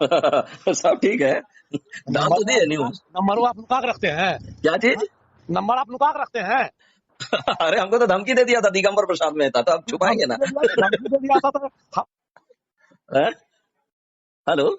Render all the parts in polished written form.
सब ठीक है। दाम तो दिए न्यूज। नंबर आप नुका के रखते हैं, क्या चीज? नंबर आप नुका के रखते हैं। अरे हमको तो धमकी दे दिया था दिगंबर प्रसाद मेहता, तो अब छुपाएंगे ना। धमकी दे दिया था तो हैं? हेलो।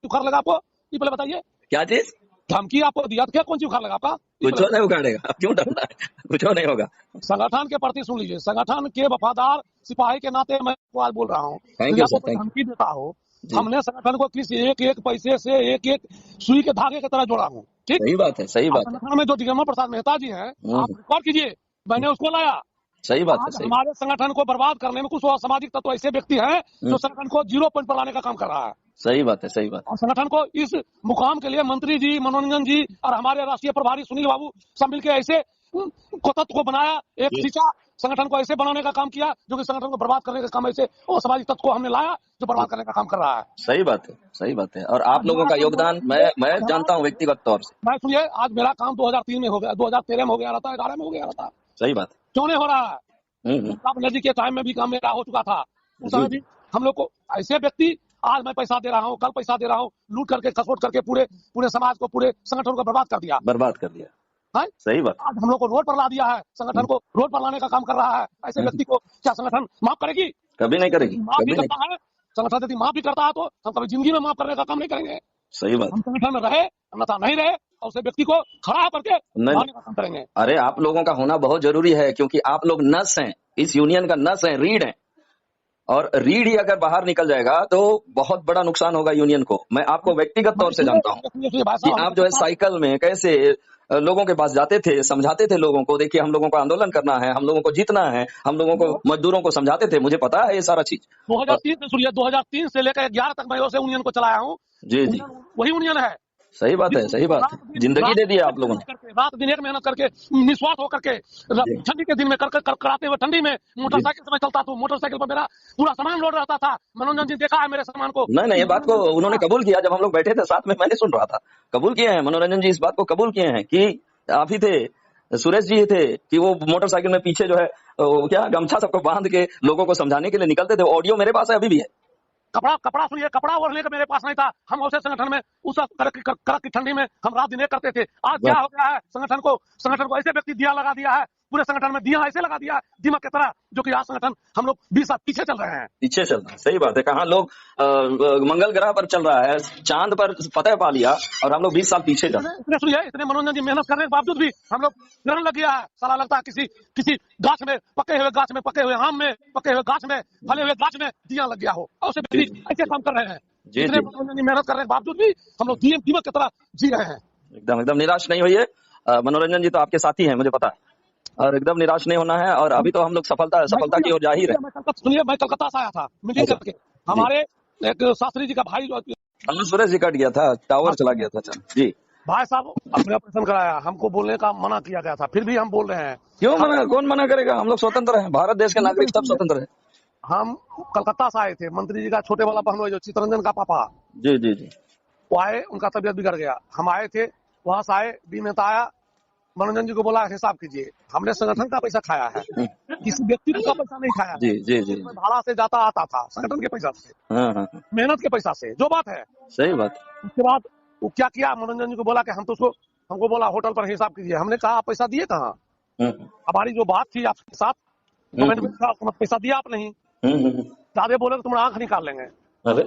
बुखार लगा आपको, ये पहले बताइए। क्या चीज? धमकी आपको दिया था क्या, कौन सी बुखार लगा आपका? कुछ नहीं उखाड़ेगा, अब क्यों डरना है? कुछ नहीं होगा। संगठन के प्रति सुन लीजिए, संगठन के वफादार सिपाही के नाते मैं आपको आज बोल रहा हूँ, थैंक यदि यू आपको सर, कोई थैंक धमकी देता हो, यू जी। हमने संगठन को किस एक एक पैसे से एक एक सुई के धागे की तरह जोड़ा हूँ, ठीक। सही बात है, सही और बात है। संगठन में जो दिगंबर प्रसाद मेहता जी हैं, आप रिकॉर्ड कीजिए, मैंने उसको लाया। सही बात है, आज सही। हमारे संगठन को बर्बाद करने में कुछ असामाजिक तत्व ऐसे व्यक्ति हैं जो संगठन को 0 पॉइंट पर लाने का काम कर रहा है। सही बात है, सही बात है। और संगठन को इस मुकाम के लिए मंत्री जी, मनोरंजन जी और हमारे राष्ट्रीय प्रभारी सुनील बाबू सब मिलकर ऐसे को तत्व को बनाया, एक शिक्षा संगठन को ऐसे बनाने का काम किया जो कि संगठन को बर्बाद करने का काम, ऐसे और सामाजिक तत्व को हमने लाया जो बर्बाद करने का काम कर रहा है। सही बात है, सही बात है। और आप लोगों का योगदान मैं जानता हूँ व्यक्तिगत तौर से। मैं सुनिए, आज मेरा काम 2003 में हो गया, 2013 में हो गया रहता, 11 में हो गया रहता, सही बात है। क्यों नहीं हो रहा है? ममता बनर्जी के टाइम में भी काम मेरा हो चुका था, उस समय भी हम लोग को ऐसे व्यक्ति, आज मैं पैसा दे रहा हूँ, कल पैसा दे रहा हूँ, लूट करके खसोट करके पूरे समाज को, पूरे संगठन को बर्बाद कर दिया, बर्बाद कर दिया है? सही बात। आज हम लोग को रोड पर ला दिया है, संगठन को रोड पर लाने का काम कर रहा है। ऐसे व्यक्ति को क्या संगठन माफ करेगी? कभी नहीं करेगी, माफ भी कभी नहीं। करता है संगठन, यदि माफ भी करता है तो हम कभी जिंदगी में माफ करने का काम नहीं करेंगे। सही बात। हम संगठन में रहे अन्यथा नहीं रहे, और उसे व्यक्ति को खड़ा करके लाने का काम करेंगे। अरे आप लोगों का होना बहुत जरूरी है, क्योंकि आप लोग नस हैं, इस यूनियन का नस है, रीढ़ है। और रीढ़ ही अगर बाहर निकल जाएगा तो बहुत बड़ा नुकसान होगा यूनियन को। मैं आपको व्यक्तिगत तौर से जानता हूँ कि आप जो है साइकिल में कैसे लोगों के पास जाते थे, समझाते थे लोगों को, देखिए हम लोगों को आंदोलन करना है, हम लोगों को जीतना है, हम लोगों को मजदूरों को समझाते थे, मुझे पता है ये सारा चीज। 2003 से सुनिए, 2003 से लेकर 11 तक मैं उसे यूनियन को चलाया हूँ। जी जी, वही यूनियन है। सही बात है, सही बात है। जिंदगी दे दी आप लोगों ने, रात दिन एक मेहनत करके, निस्वार्थ होकर के, ठंडी के दिन में कराते हुए ठंडी में मोटरसाइकिल से मैं चलता था, मोटरसाइकिल पर मेरा पूरा सामान लोड रहता था। मनोरंजन जी देखा है मेरे सामान को। नहीं, ये बात को उन्होंने कबूल किया, जब हम लोग बैठे थे साथ में, मैंने सुन रहा था, कबूल किए हैं मनोरंजन जी, इस बात को कबूल किए हैं कि आप ही थे, सुरेश जी थे, कि वो मोटरसाइकिल में पीछे जो है क्या गमछा सबको बांध के लोगों को समझाने के लिए निकलते थे। ऑडियो मेरे पास है, अभी भी है। कपड़ा सुनिए, कपड़ा ओढ़ने का मेरे पास नहीं था। हम उसे संगठन में उस कड़क की ठंडी में हम रात दिन एक करते थे। आज क्या हो गया है, संगठन को ऐसे व्यक्ति दिया लगा दिया है, पूरे संगठन में दिया ऐसे लगा दिया है दीमक की तरह, जो कि आज संगठन हम लोग 20 साल पीछे चल रहे हैं। पीछे चल रहा है, सही बात है। कहाँ लोग मंगल ग्रह पर चल रहा है, चांद पर फतह पा लिया, और हम लोग 20 साल पीछे चल रहे हैं। इतने सुनिए, इतने मनोरंजन जी मेहनत करने के बावजूद भी हम लोग ग्रहण लग गया है। साला लगता है किसी गाछ में पके हुए आम में, पके हुए गाछ में, फले हुए गाछ में दिया लग गया हो, और उसे ऐसे काम कर रहे हैं। इतने मनोरंजन जी मेहनत करने के बावजूद भी हम लोग दीमक की तरह जी रहे हैं। एकदम निराश नहीं होइए। मनोरंजन जी तो आपके साथी हैं, मुझे पता है, और एकदम निराश नहीं होना है। और अभी तो हम लोग सफलता की ओर जा ही रहे। सुनिए, मैं कलकत्ता से आया था मीटिंग करके, हमारे एक शास्त्री जी का भाई, सुरेश जी कट गया था, टावर चला गया था जी। भाई साहब अपने ऑपरेशन कराया, हमको बोलने का मना किया गया था, फिर भी हम बोल रहे हैं। क्यों मना, कौन मना करेगा? हम लोग स्वतंत्र हैं, भारत देश के नागरिक सब स्वतंत्र है। हम कलकत्ता से आए थे, मंत्री जी का छोटे वाला बहन हुआ जो चितरंजन का पापा, जी जी जी, वो आए, उनका तबियत बिगड़ गया, हम आए थे, वहां से आए, बी नेता आया, मनोरंजन जी को बोला हिसाब कीजिए, हमने संगठन का पैसा खाया है, किसी व्यक्ति का पैसा नहीं खाया। जी जी जी, भाड़ा से जाता आता था, संगठन के पैसा से, मेहनत के पैसा से, जो बात है सही बात। उसके बाद वो क्या किया, मनोरंजन जी को बोला कि हमको बोला होटल पर हिसाब कीजिए। हमने कहा पैसा दिए कहाँ? हमारी जो बात थी आपके साथ, पैसा दिया आप नहीं, ज्यादा बोले तो तुम्हारा आंख निकाल लेंगे। अरे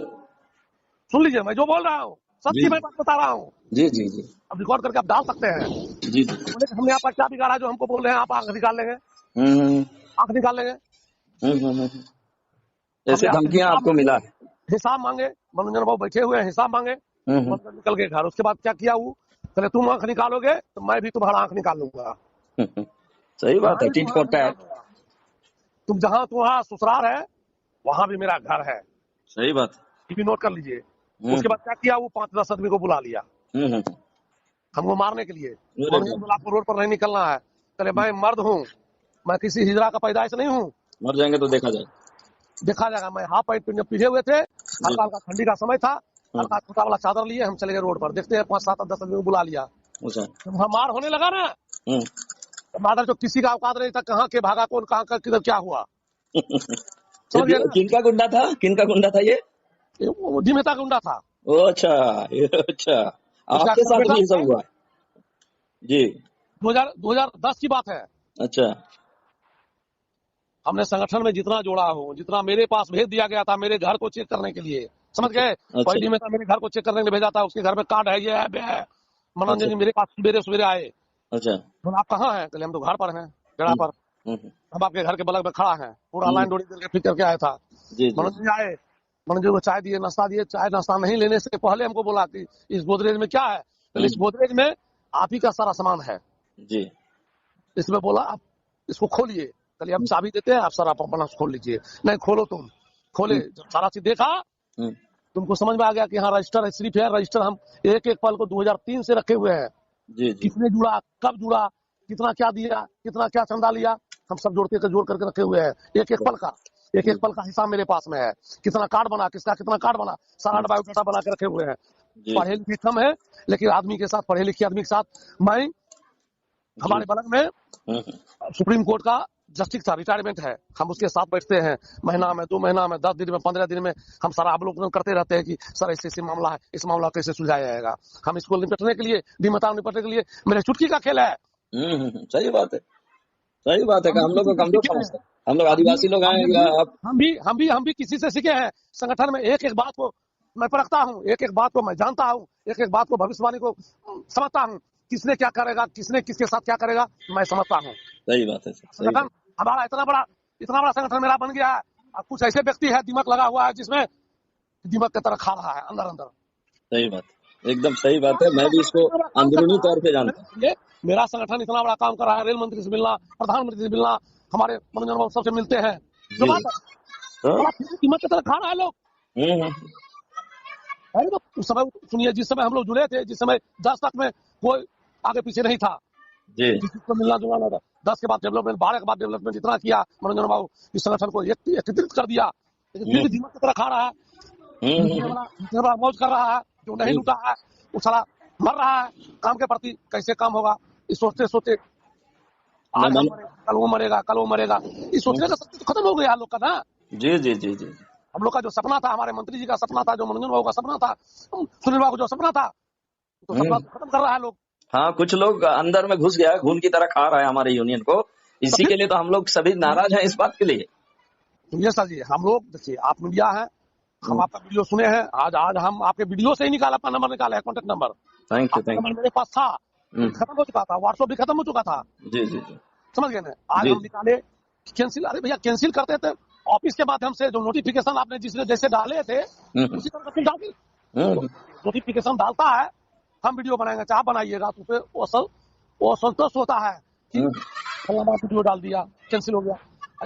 सुन लीजिए, मैं जो बोल रहा हूँ सच्ची मैं बात बता रहा हूँ। जी जी जी, अब रिकॉर्ड करके आप डाल सकते हैं। जी जी, बोले कि हमने आपका क्या बिगाड़ा जो हमको बोल रहे हैं आप आंख निकाल लेंगे, आंख निकाल लेंगे। ऐसे धमकियां आपको मिला है? हिसाब मांगे, मनोरंजन बाबू बैठे हुए हैं, हिसाब मांगे, निकल गए घर। उसके बाद क्या किया, वो कहले तुम आंख निकालोगे तो मैं भी तुम्हारा आंख निकाल लूंगा। सही बात है, टीट फॉर टैट। तुम जहाँ तुम्हारा ससुराल है वहां भी मेरा घर है। सही बात, ये भी नोट कर लीजिए। उसके बाद क्या किया, वो 5-10 आदमी को बुला लिया हमको मारने के लिए। आपको रोड पर नहीं निकलना है। चले मैं मर्द हूँ, मैं किसी हिजरा का पैदाइश नहीं हूँ, मर जाएंगे तो देखा जाएगा। मैं हाफ पैंट पीछे हुए थे, हल्का हल्का ठंडी का समय था, हल्का छोटा वाला चादर लिए हम चले गए रोड पर। देखते हैं 5-7-10 आदमी को बुला लिया। जब मार होने लगा ना, मादर जो किसी का औकात नहीं था, कहाँ के भागा कौन, कहाँ का किधर क्या हुआ। किनका गुंडा था, किनका गुंडा था ये? दिमेता गुंडा था। ओ अच्छा, अच्छा, उसका आपके कल साथ बेटा भी ये सब हुआ है? जी। 2010 की बात है। अच्छा। हमने संगठन में जितना जोड़ा हूँ, जितना मेरे पास भेज दिया गया था मेरे घर को चेक करने के लिए, समझ अच्छा। गए। अच्छा। पॉइंटी में था, मेरे घर को चेक करने के लिए भेजा था, उसके घर में कार्ड है, ये है, बे है। मनोरंजन अच्छा। जी मेरे पास सवेरे सवेरे आए, अच्छा। बोले आप कहाँ हैं? कहले हम तो घर पर हैं, जगह हम्म। पर। हम्म। हम आपके घर के बगल में खड़ा है, पूरा हम्म। लाइन डोरी करके फिट करके आया था। जी जी मनोज जी। जी आए, मनोज जी को चाय दिए, नाश्ता दिए। चाय नाश्ता नहीं लेने से पहले हमको बोला कि इस गोदरेज में क्या है? तो इस हम्म। गोदरेज में आप ही का सारा सामान है। जी। इसमें बोला आप इसको खोलिए। चलिए हम चाबी देते हैं, आप सारा अपना खोल लीजिए। नहीं खोलो तुम। खोले, हम्म। जब सारा चीज देखा, हम्म। तुमको समझ में आ गया कि हाँ रजिस्टर है, सिर्फ है रजिस्टर। हम एक एक पल को 2003 से रखे हुए हैं। जी जी। किसने जुड़ा, कब जुड़ा, कितना क्या दिया, कितना क्या चंदा लिया, हम सब जोड़ करके रखे हुए हैं। एक एक पल का, एक जी एक पल का हिसाब मेरे पास में है। कितना कार्ड बना, किसका कितना कार्ड बना, सारा बायोडाटा बना के रखे हुए हैं। जी पढ़े जी। लिखे कम है, लेकिन आदमी के साथ, पढ़े लिखे आदमी के साथ मैं, जी। हमारे बगल में हम्म। सुप्रीम कोर्ट का जस्टिस था, रिटायरमेंट है। हम उसके साथ बैठते हैं, महीना में, 2 महीना में, 10 दिन में, 15 दिन में। हम सारा अवलोकन करते रहते हैं कि सर ऐसे ऐसे मामला है, इस मामला कैसे सुलझाया जाएगा। हम इसको निपटने के लिए, दिमता निपटने के लिए मेरे चुटकी का खेल है। सही बात है। सही बात है कि हम भी हम लोग किसी को से कमजोर सीखे हैं। समझते हैं, हम लोग हम भी आदिवासी लोग हैं हम या भी आप। हम भी किसी से सीखे हैं। संगठन में एक एक बात को मैं परखता हूँ, एक एक बात को मैं जानता हूँ, एक एक बात को, भविष्यवाणी को समझता हूँ। किसने क्या करेगा, किसने किसके साथ क्या करेगा, मैं समझता हूँ। सही बात है सर, सही संगठन बात। हमारा इतना बड़ा संगठन मेरा बन गया है। अब कुछ ऐसे व्यक्ति है, दिमाग लगा हुआ है, जिसमें दिमाग की तरह खा रहा है अंदर अंदर। सही बात है, एकदम सही बात है, मैं भी इसको इतना बड़ा काम कर अंदरूनी रहा है, तौर पे जानता हूँ। ये मेरा संगठन इतना बड़ा काम कर रहा है। रेल मंत्री से मिलना, प्रधानमंत्री से मिलना, हमारे मनोरंजन बाबू सबसे मिलते हैं। जो जी। बात है, हाँ। बड़ा कीमत की तरह खा रहा है लोग। हम्म। अरे तो उस समय सुनिए, जिस समय हम लोग जुड़े थे, जिस समय 10 तक में कोई आगे पीछे नहीं था, जी। किसी को मिलना जुलना था। 10 के बाद डेवलपमेंट, 12 के बाद डेवलपमेंट इतना किया मनोरंजन बाबू, इस संगठन को एकत्रित कर दिया। लेकिन फिर भी हम्म। दिमाग की तरह खा रहा है। लूटने वाला मौज कर रहा है, जो नहीं जी। लूटा है वो साला मर रहा है। काम के प्रति कैसे काम होगा, इस सोचते सोचते मैं आज हम मन। मरेगा, कल वो मरेगा, कल वो मरेगा। इस सोचने का शक्ति तो खत्म हो गया हम लोग का ना। जी जी जी जी। हम लोग का जो सपना था, हमारे मंत्री जी का सपना था, जो मनोरंजन बाबू का सपना था, सुनील बाबू का जो सपना था, तो सपना हम्म। तो खत्म कर रहा है लोग। हाँ, कुछ लोग अंदर में घुस गया है, घून की तरह खा रहा है हमारे यूनियन को। तो इसी फिर के लिए तो हम लोग सभी नाराज हैं इस बात के लिए। ये सर जी, हम लोग देखिए, आप मीडिया है, हम आपका वीडियो सुने हैं। आज आज हम आपके वीडियो से ही निकाला, अपना नंबर निकाला है, कॉन्टेक्ट नंबर। थैंक यू, आपका थैंक नंबर मेरे पास था, यू। खत्म हो चुका था, व्हाट्सएप भी खत्म हो चुका था, जी जी जी। समझ गए ना। आज जी हम निकाले, कैंसिल। अरे भैया कैंसिल करते थे ऑफिस के माध्यम से, जो नोटिफिकेशन आपने जिसने जैसे डाले थे, हम्म। उसी तरह से डाल के हम्म। नोटिफिकेशन डालता है। हम वीडियो बनाएंगे, चाहे आप बनाइएगा, तो फिर वो संतोष होता है कि हम्म। फलाना वीडियो डाल दिया, कैंसिल हो गया।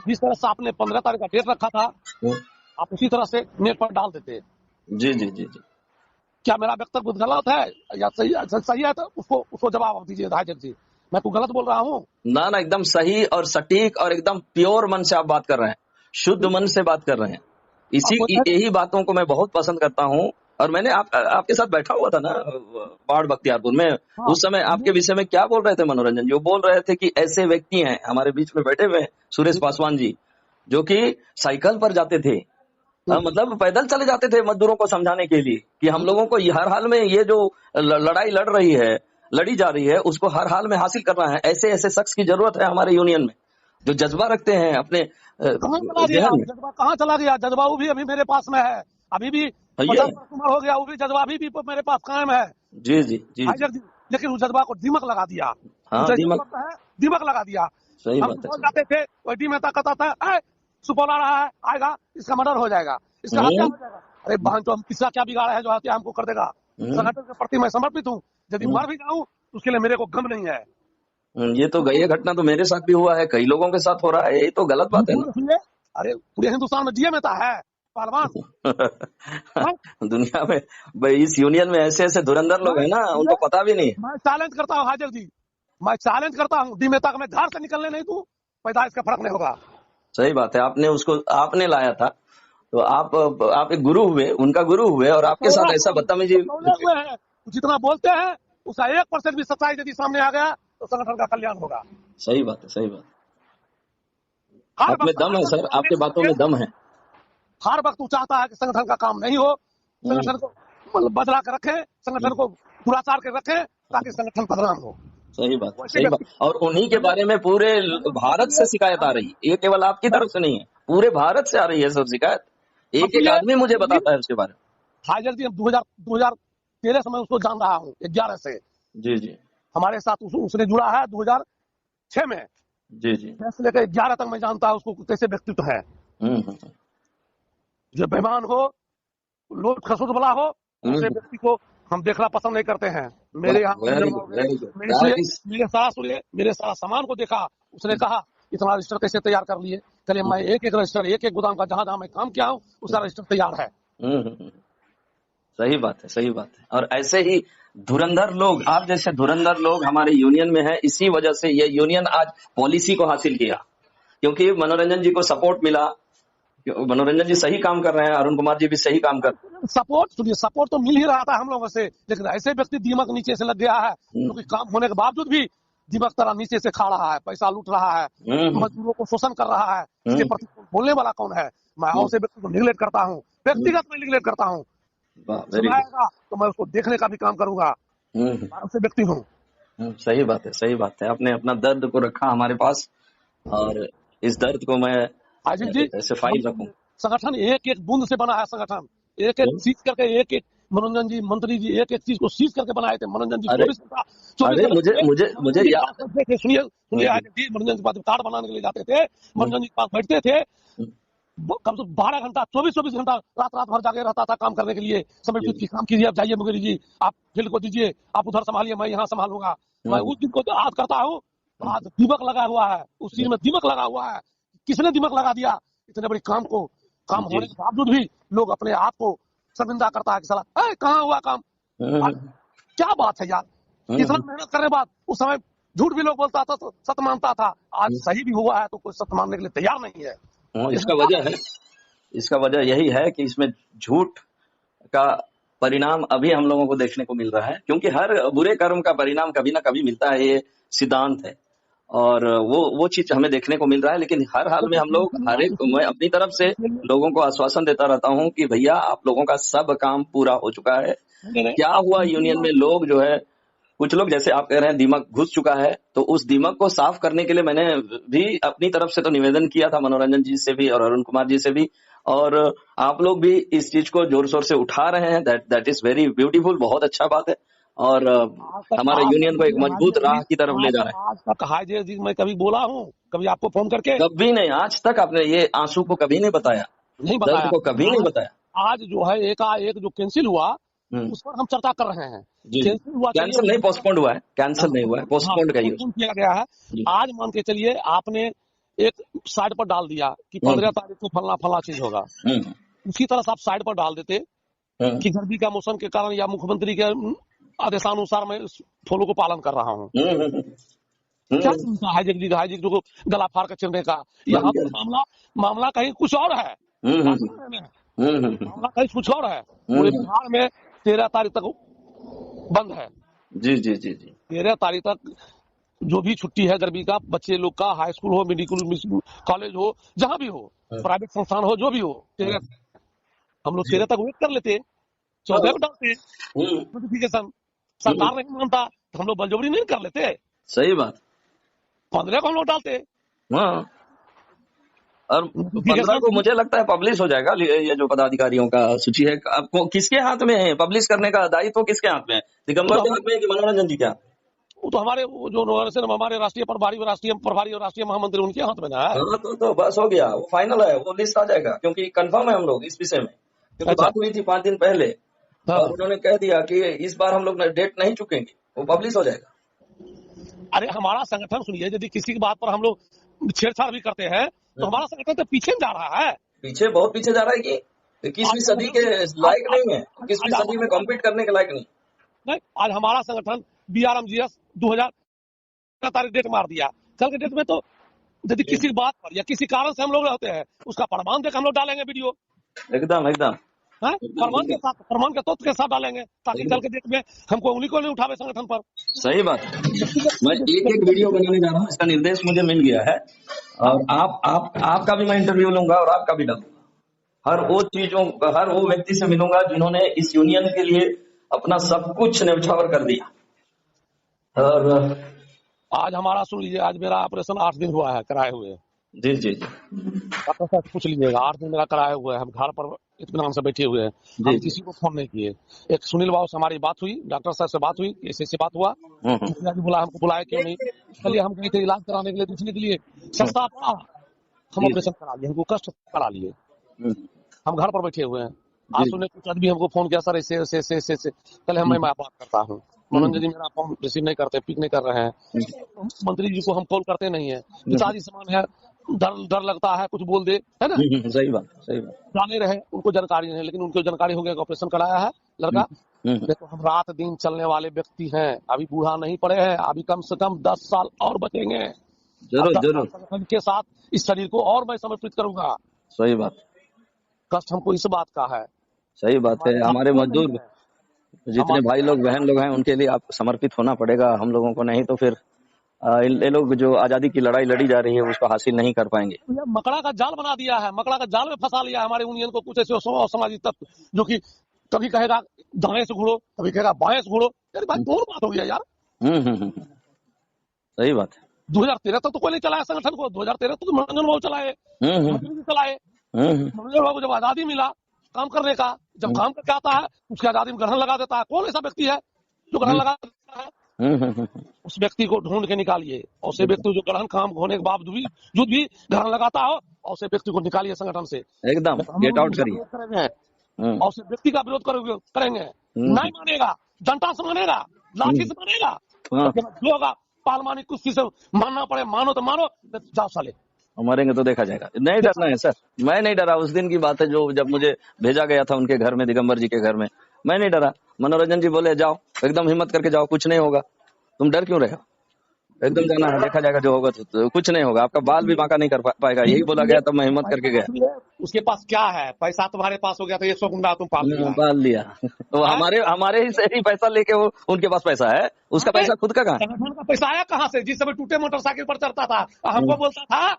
जिस तरह से आपने 15 तारीख का डेट रखा था, हम्म। आप उसी तरह से नेट पर डाल देते। जी जी जी जी। क्या मेरा वक्तव्य गलत है या सही है? तो उसको जवाब दीजिए हाजिर जी, मैं तो गलत बोल रहा हूँ। ना ना, एकदम सही और सटीक और एकदम प्योर मन से आप बात कर रहे हैं, शुद्ध मन से बात कर रहे हैं। आप बोलते हैं यही बातों को मैं बहुत पसंद करता हूँ। और मैंने आपके साथ बैठा हुआ था ना बाढ़ बख्तियारपुर में। हाँ, उस समय आपके विषय में क्या बोल रहे थे मनोरंजन जी? वो बोल रहे थे कि ऐसे व्यक्ति हैं हमारे बीच में बैठे हुए हैं, सुरेश पासवान जी, जो कि साइकिल पर जाते थे। मतलब पैदल चले जाते थे मजदूरों को समझाने के लिए कि हम लोगों को हर हाल में ये जो लड़ाई लड़ी जा रही है, उसको हर हाल में हासिल करना है। ऐसे ऐसे शख्स की जरूरत है हमारे यूनियन में, जो जज्बा रखते हैं अपने कहाँ चला गया जहन में। जज्बा, कहाँ चला गया जज्बा? वो भी अभी मेरे पास में है, अभी भी ये 50 उम्र हो गया, वो भी जज्बा अभी भी मेरे पास कायम है, जी जी जी जी। हाजिर जी। लेकिन उस जज्बा को दिमक लगा दिया, हाँ, उसे दीमक। लगता है दिमक लगा दिया। सही हम बात है, सुपौल सही बात। जाते थे, वही में कहता था, सुपौल आ रहा है, आएगा, इसका मर्डर हो जाएगा, इसका हत्या हम्म। हो जाएगा। अरे बहन, तो हम किसका क्या बिगाड़ा है जो हत्या हमको कर देगा? हम्म। संगठन के प्रति मैं समर्पित हूँ। यदि हम्म। मर भी जाऊं तो उसके लिए मेरे को गम नहीं है। ये तो ये घटना तो मेरे साथ भी हुआ है, कई लोगों के साथ हो रहा है, ये तो गलत बात है ना। सुनिए, अरे पूरे हिंदुस्तान में डीएम नेता है पहलवान। हाँ? दुनिया में भाई, इस यूनियन में ऐसे ऐसे धुरंधर लोग हैं ना, उनको पता भी नहीं। मैं चैलेंज करता हूँ हाजिर जी, मैं चैलेंज करता हूँ, डी नेता को मैं घर से निकलने नहीं दूं, पैदाइश का फर्क नहीं होगा। सही बात है, आपने उसको आपने लाया था, तो आप एक गुरु हुए, उनका गुरु हुए, और आपके साथ ऐसा बदतमीजी। हुए हैं, जितना बोलते हैं उसका 1% भी सच्चाई यदि सामने आ गया तो संगठन का कल्याण होगा। सही बात है, सही बात। हर आप में वक्त दम है सर, आपके बातों में दम है। हर वक्त वो चाहता है कि संगठन का काम नहीं हो, हम्म। संगठन को बदला कर रखे, संगठन को दुराचार के रखे, ताकि संगठन बदनाम हो। सही बात, वैसे सही बात। व्यक्ति और उन्हीं के बारे में पूरे भारत से शिकायत आ रही है, ये केवल आपकी तरफ से नहीं है, पूरे भारत से आ रही है सब शिकायत। हम एक तो एक ये आदमी मुझे बताता है उसके बारे हाइजर जी 2013 से मैं उसको जान रहा हूँ, 11 से में। जी जी हमारे साथ उसने जुड़ा है 2006 में, जी जी। 10 से लेकर 11 तक मैं जानता हूँ उसको कैसे व्यक्तित्व है। हम्म। जो बेईमान हो, लोट खसूट वाला हो, ऐसे हम्म। व्यक्ति को हम देखना पसंद नहीं करते हैं। मेरे यहाँ वेरी गुड, वेरी गुड। मेरे इसलिए मेरे सारा सामान को देखा, उसने कहा इतना रजिस्टर कैसे तैयार कर लिए? चलिए मैं एक एक रजिस्टर, एक एक गोदाम का जहां जहां मैं काम किया हूँ उसका रजिस्टर तैयार है। सही बात है, सही बात है। और ऐसे ही धुरंधर लोग, आप जैसे धुरंधर लोग हमारे यूनियन में है, इसी वजह से ये यूनियन आज पॉलिसी को हासिल किया, क्योंकि मनोरंजन जी को सपोर्ट मिला। मनोरंजन जी सही काम कर रहे हैं, अरुण कुमार जी भी सही काम कर रहे सपोर्ट तो मिल ही रहा था हम लोगों से, लेकिन ऐसे व्यक्ति दिमाग नीचे से लग गया है, हैं। क्योंकि काम होने के बावजूद भी दिमाग तरह नीचे से खा रहा है, पैसा लूट रहा है, मजदूरों को शोषण कर रहा है। इसके प्रति बोलने वाला कौन है? मैं ऐसे व्यक्ति को निगलेक्ट करता हूँ, व्यक्तिगत में निगलेक्ट करता हूँ। वेरी सुनाएगा तो मैं उसको देखने का भी काम करूंगा, गुड। मैं ऐसे व्यक्ति हूँ। सही बात है, सही बात है। आपने अपना दर्द को रखा हमारे पास, और इस दर्द को मैं आजिम जी, ऐसे फाइल रखूं। संगठन एक एक बूंद से बना है, संगठन एक एक चीज करके, एक एक मनोरंजन जी, मंत्री जी एक एक चीज को सीज करके बनाए थे। मनोरंजन जी अरे 24 अरे, मुझे मुझे मुझे याद सुनिए सुनिए आजिम जी, मनोरंजन के पास कार्ड बनाने के लिए जाते थे, मनोरंजन जी के पास बैठते थे, कम से 12 घंटा 24 घंटा रात रात भर जाके रहता था काम करने के लिए। समय की काम कीजिए, आप जाइए मुगेरी जी, आप फील्ड को दीजिए, आप उधर संभालिए, मैं यहाँ संभालूंगा। मैं उस दिन को आज करता हूँ, आज दिमाग लगा हुआ है, उस चीज में दिमाग लगा हुआ है। किसने दिमाग लगा दिया? इतने बड़े काम को, काम होने के बावजूद भी लोग अपने आप को शर्मिंदा करता है कि साला कहाँ हुआ काम। क्या बात है यार, इतना मेहनत करने बाद उस समय झूठ भी लोग बोलता था तो सत्य मानता था, आज सही भी हुआ है तो कोई सत्य मानने के लिए तैयार नहीं है। इसका वजह यही है कि इसमें झूठ का परिणाम अभी हम लोगों को देखने को मिल रहा है, क्योंकि हर बुरे कर्म का परिणाम कभी ना कभी मिलता है, ये सिद्धांत है। और वो चीज हमें देखने को मिल रहा है। लेकिन हर हाल में हम लोग मैं अपनी तरफ से लोगों को आश्वासन देता रहता हूं कि भैया आप लोगों का सब काम पूरा हो चुका है। क्या हुआ यूनियन में, लोग जो है, कुछ लोग जैसे आप कह रहे हैं दिमाग घुस चुका है, तो उस दिमाग को साफ करने के लिए मैंने भी अपनी तरफ से तो निवेदन किया था मनोरंजन जी से भी और अरुण कुमार जी से भी, और आप लोग भी इस चीज को जोर शोर से उठा रहे हैं। दैट इज वेरी ब्यूटीफुल, बहुत अच्छा बात है। और हमारे यूनियन को एक मजबूत राह की तरफ ले जा रहे हैं। आज तक हाइजर जी मैं कभी बोला हूँ, कभी आपको फोन करके? कभी नहीं, आज तक आपने ये आंसू को कभी नहीं बताया, नहीं दर्द बताया, को कभी नहीं बताया। आज जो है एकाएक जो कैंसिल हुआ उस पर हम चर्चा कर रहे हैं। कैंसिल हुआ, कैंसिल नहीं, पोस्टपोन्ड हुआ है, कैंसिल नहीं हुआ है, पोस्टपोन्ड किया गया है। आज मान के चलिए आपने एक साइड पर डाल दिया कि 15 तारीख को फलना फला चीज होगा, उसी तरह से आप साइड पर डाल देते कि गर्मी का मौसम के कारण या मुख्यमंत्री के आदेशानुसार मैं इस फॉलो को पालन कर रहा हूँ। क्या हाईजेक जी जो गला फाड़ कर चलने का, यहाँ पर मामला कहीं कुछ और है, मामला कहीं कुछ और है। पूरे बिहार में 13 तारीख तक बंद है। जी जी जी जी, 13 तारीख तक जो भी छुट्टी है गर्मी का, बच्चे लोग का, हाई स्कूल हो, मेडिकल कॉलेज हो, जहां भी हो, प्राइवेट संस्थान हो, जो भी हो, हम लोग 13 तक वेट कर लेते, 14 को डालते नोटिफिकेशन। सरकार नहीं मानता तो हम लोग बलजबरी नहीं कर लेते। सही बात, 15 को हम लोग डालते। हाँ, और 15 को मुझे लगता है पब्लिश हो जाएगा। ये जो पदाधिकारियों का सूची है, आपको किसके हाथ में है पब्लिश करने का दायित्व, तो किसके हाथ में है? दिगंबर के हाथ में है कि मनोरंजन जी के हाथ? वो तो हमारे जो हमारे राष्ट्रीय प्रभारी और राष्ट्रीय महामंत्री उनके हाथ में ना है। हाँ, तो बस हो गया, वो फाइनल है, वो लिस्ट आ जाएगा, क्योंकि कंफर्म है हम लोग इस विषय में, क्योंकि बात हुई थी 5 दिन पहले और उन्होंने कह दिया कि इस बार हम लोग डेट नहीं चुकेंगे, वो पब्लिश हो जाएगा। अरे हमारा संगठन सुनिए, यदि किसी की बात पर हम लोग छेड़छाड़ भी करते हैं तो हमारा संगठन तो पीछे जा रहा है, पीछे, बहुत पीछे जा रहा है कि 21वीं सदी के लायक नहीं है, 21वीं सदी में कॉम्पीट करने के लायक नहीं। आज हमारा संगठन BRMGS 2000 तारीख डेट मार दिया। कल के डेट में तो यदि किसी बात पर या किसी कारण से हम लोग रहते हैं, उसका प्रमाण देकर हम लोग डालेंगे वीडियो, एकदम एकदम प्रमाण के तथ्य के साथ डालेंगे, ताकि कल के डेट में हमको उंगली को नहीं उठावे संगठन पर। सही बात, मैं एक वीडियो बनाने जा रहा हूँ, इसका निर्देश मुझे मिल गया है, और आपका भी मैं इंटरव्यू लूंगा और आपका भी डालूंगा। हर वो चीजों, हर वो व्यक्ति से मिलूंगा जिन्होंने इस यूनियन के लिए अपना सब कुछ न्यौछावर कर दिया। और आज हमारा सुन लीजिए, आज मेरा ऑपरेशन 8 दिन हुआ है कराए हुए। जी जी जी डॉक्टर साहब से पूछ लीजिएगा, 8 दिन मेरा कराए हुए हैं, हम घर पर इत्मीनान से बैठे हुए हैं, जी हम जी। किसी को फोन नहीं किए। एक सुनील बाबू से हमारी बात हुई, डॉक्टर साहब से बात हुई, ऐसे बात हुआ, हम्म मुखिया जी बोला हमको बुलाया क्यों नहीं, चलिए हम गए थे इलाज कराने के लिए, दूसरे के लिए सस्ता पड़ा, हम जी जी। ऑपरेशन करा लिए, हमको कष्ट करा लिए, हम्म, हम घर पर बैठे हुए हैं। आज जी सुनने कुछ आदमी हमको फोन किया, सर ऐसे ऐसे ऐसे ऐसे ऐसे। कल मैं हम्म, बात करता हूँ, मनोरंजन जी मेरा फोन रिसीव नहीं करते, पिक नहीं कर रहे हैं, मंत्री जी को हम कॉल करते नहीं है, पिताजी समान है, डर डर लगता है कुछ बोल दे, है ना, सही बात सही बात। जाने रहे, उनको जानकारी नहीं, लेकिन उनको जानकारी हो गया कि ऑपरेशन कराया है लड़का। हम्म, देखो हम रात दिन चलने वाले व्यक्ति हैं, अभी बूढ़ा नहीं पड़े हैं, अभी कम से कम 10 साल और बचेंगे, अब जरूर 10 साल जरूर। संगठन के साथ इस शरीर को और मैं समर्पित करूंगा। सही बात कष्ट हमको इस बात का है, सही बात है। हमारे पास हमारे कोई नहीं मजदूर है, जितने हमारे भाई लोग बहन लोग हैं उनके लिए आप समर्पित होना पड़ेगा हम लोगों को, नहीं तो फिर ये लोग जो आजादी की लड़ाई लड़ी जा रही है उसको हासिल नहीं कर पाएंगे। ये मकड़ा का जाल बना दिया है, मकड़ा का जाल में फंसा लिया है हमारे यूनियन को कुछ ऐसे सामाजिक तत्व, जो कि कभी कहेगा दाएं से घुड़ो, कभी कहेगा बाएं से घुड़ो। अरे भाई कौन बात हो गया यार, हम्म। सही बात है। 2013 तक तो कोई नहीं चलाया संगठन को, 2013 तक तो मनोरंजन बाबू चलाए, हम्म मंत्री जी चलाए। हम्म मनोरंजन बाबू जब आजादी मिला काम करने का, जब हम्म काम करके आता है उसकी आजादी में ग्रहण लगा देता है। कौन ऐसा व्यक्ति है जो ग्रहण लगा देता है? हम्म। उस व्यक्ति को ढूंढ के निकालिए, और उसे व्यक्ति जो ग्रहण काम होने के बावजूद भी ग्रहण लगाता हो, और उसे व्यक्ति को निकालिए संगठन से। एकदम हम गेट लोग आउट उसका करिए। विरोध करेंगे, हम्म और उस व्यक्ति का विरोध करेंगे। नहीं हम्म मानेगा, जनता से मानेगा, लाठी हम्म, से मानेगा, हाँ। उसके बाद जो होगा पालमानी कुश्ती से मानना पड़े, मानो तो मानो, जाओ साले। मरेंगे तो देखा जाएगा, नहीं डरना है सर। मैं नहीं डरा, उस दिन की बात है जो जब मुझे भेजा गया था उनके घर में, दिगंबर जी के घर में, मैं नहीं डरा। मनोरंजन जी बोले जाओ, एकदम हिम्मत करके जाओ, कुछ नहीं होगा, तुम डर क्यों रहे हो, एकदम जाना है, देखा जाएगा जो होगा तो कुछ नहीं होगा, आपका बाल भी बांका नहीं कर पाएगा, यही बोला गया, तब मैं हिम्मत करके गया। उसके पास क्या है, पैसा तुम्हारे पास हो गया तो 100 गुंडा तुम पाल लिया। पाल लिया तो हाँ? हमारे ही से ही पैसा लेके वो, उनके पास पैसा है, उसका अरे, पैसा खुद का कहाँ संगठन का पैसा आया कहाँ से? जिस समय टूटे मोटरसाइकिल पर चढ़ता था, है? हमको बोलता था,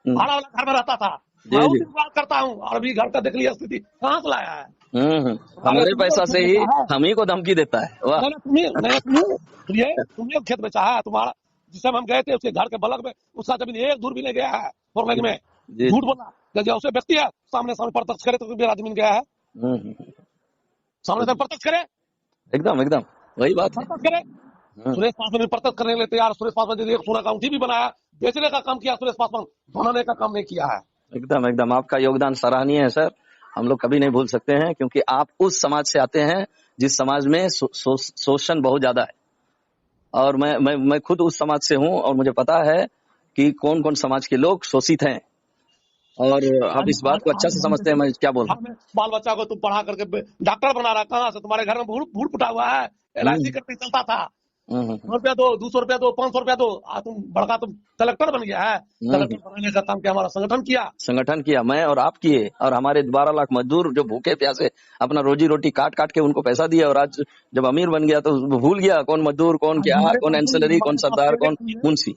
भाड़ा वाला घर में रहता था, जी मैं उस जी। दिन बात करता हूँ, और अभी घर का देख लिया स्थिति, कहाँ से लाया है? तुम्हारे हमारे तुमने पैसा खेत से ही बेचा है, हम ही को धमकी देता है, वाह। तुमने खेत बेचा है, तुम्हारा जिस समय हम गए थे उसके घर के बलग में उसका जमीन एक दूर भी नहीं गया है, फोर लाइन में। जी झूठ बोला, जब उसे व्यक्ति है सामने सामने प्रत्यक्ष करे तो मेरा जमीन गया है, हम्म, सामने से प्रत्यक्ष करे, एकदम एकदम वही बात है। प्रत्यक्ष करे। हाँ, सुरेश पासवान ने प्रत्यक्ष करने के लिए तैयार, सुरेश पासवान ने एक सोना का अंगूठी भी बनाया, बेचने का काम किया सुरेश पासवान, बनाने का काम नहीं किया है। एकदम एकदम आपका योगदान सराहनीय है सर, हम लोग कभी नहीं भूल सकते हैं, क्योंकि आप उस समाज से आते हैं जिस समाज में शोषण बहुत ज्यादा है, और मैं खुद उस समाज से हूँ, और मुझे पता है कि कौन कौन समाज के लोग शोषित हैं, और आप इस बात को अच्छा से समझते हैं मैं क्या बोल रहा बाल बच्चा को तुम पढ़ा करके डॉक्टर बना रहा, कहाँ से? तुम्हारे घर में भूड़ फुटा हुआ है, हूँ। LIC करके चलता था, हम्म, 100 रुपया दो, 200 रुपया दो, 500 रुपया दो, तुम बड़का तुम कलेक्टर बन गया है। कलेक्टर बनाने का काम क्या हमारा संगठन किया? संगठन किया, मैं और आप किए, और हमारे 12 लाख मजदूर जो भूखे प्यासे अपना रोजी रोटी काट काट के उनको पैसा दिया, और आज जब अमीर बन गया तो भूल गया कौन मजदूर, कौन क्या, कौन एंसिलरी, कौन सरदार, कौन मुंशी।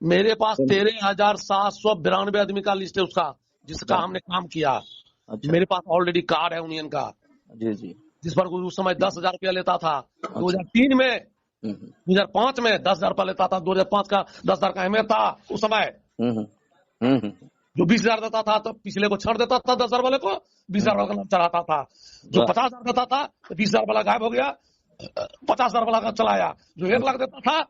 मेरे पास 13,792 आदमी का लिस्ट है उसका, जिसका हमने काम किया। अच्छा। मेरे पास ऑलरेडी कार्ड है यूनियन का, जी जी। जिस पर उस समय 10,000 रुपया लेता था। 2003 में, 2005 में 10,000 रुपया लेता था, 2005 का 10,000 का अहमियत था उस समय। जो 20,000 देता था तो पिछले को छोड़ देता था, 10,000 वाले को 20,000 वाला का नाम चढ़ाता था। जो 50,000 देता था तो 20,000 वाला गायब हो गया, 50,000 वाला का चलाया। जो 1 लाख देता था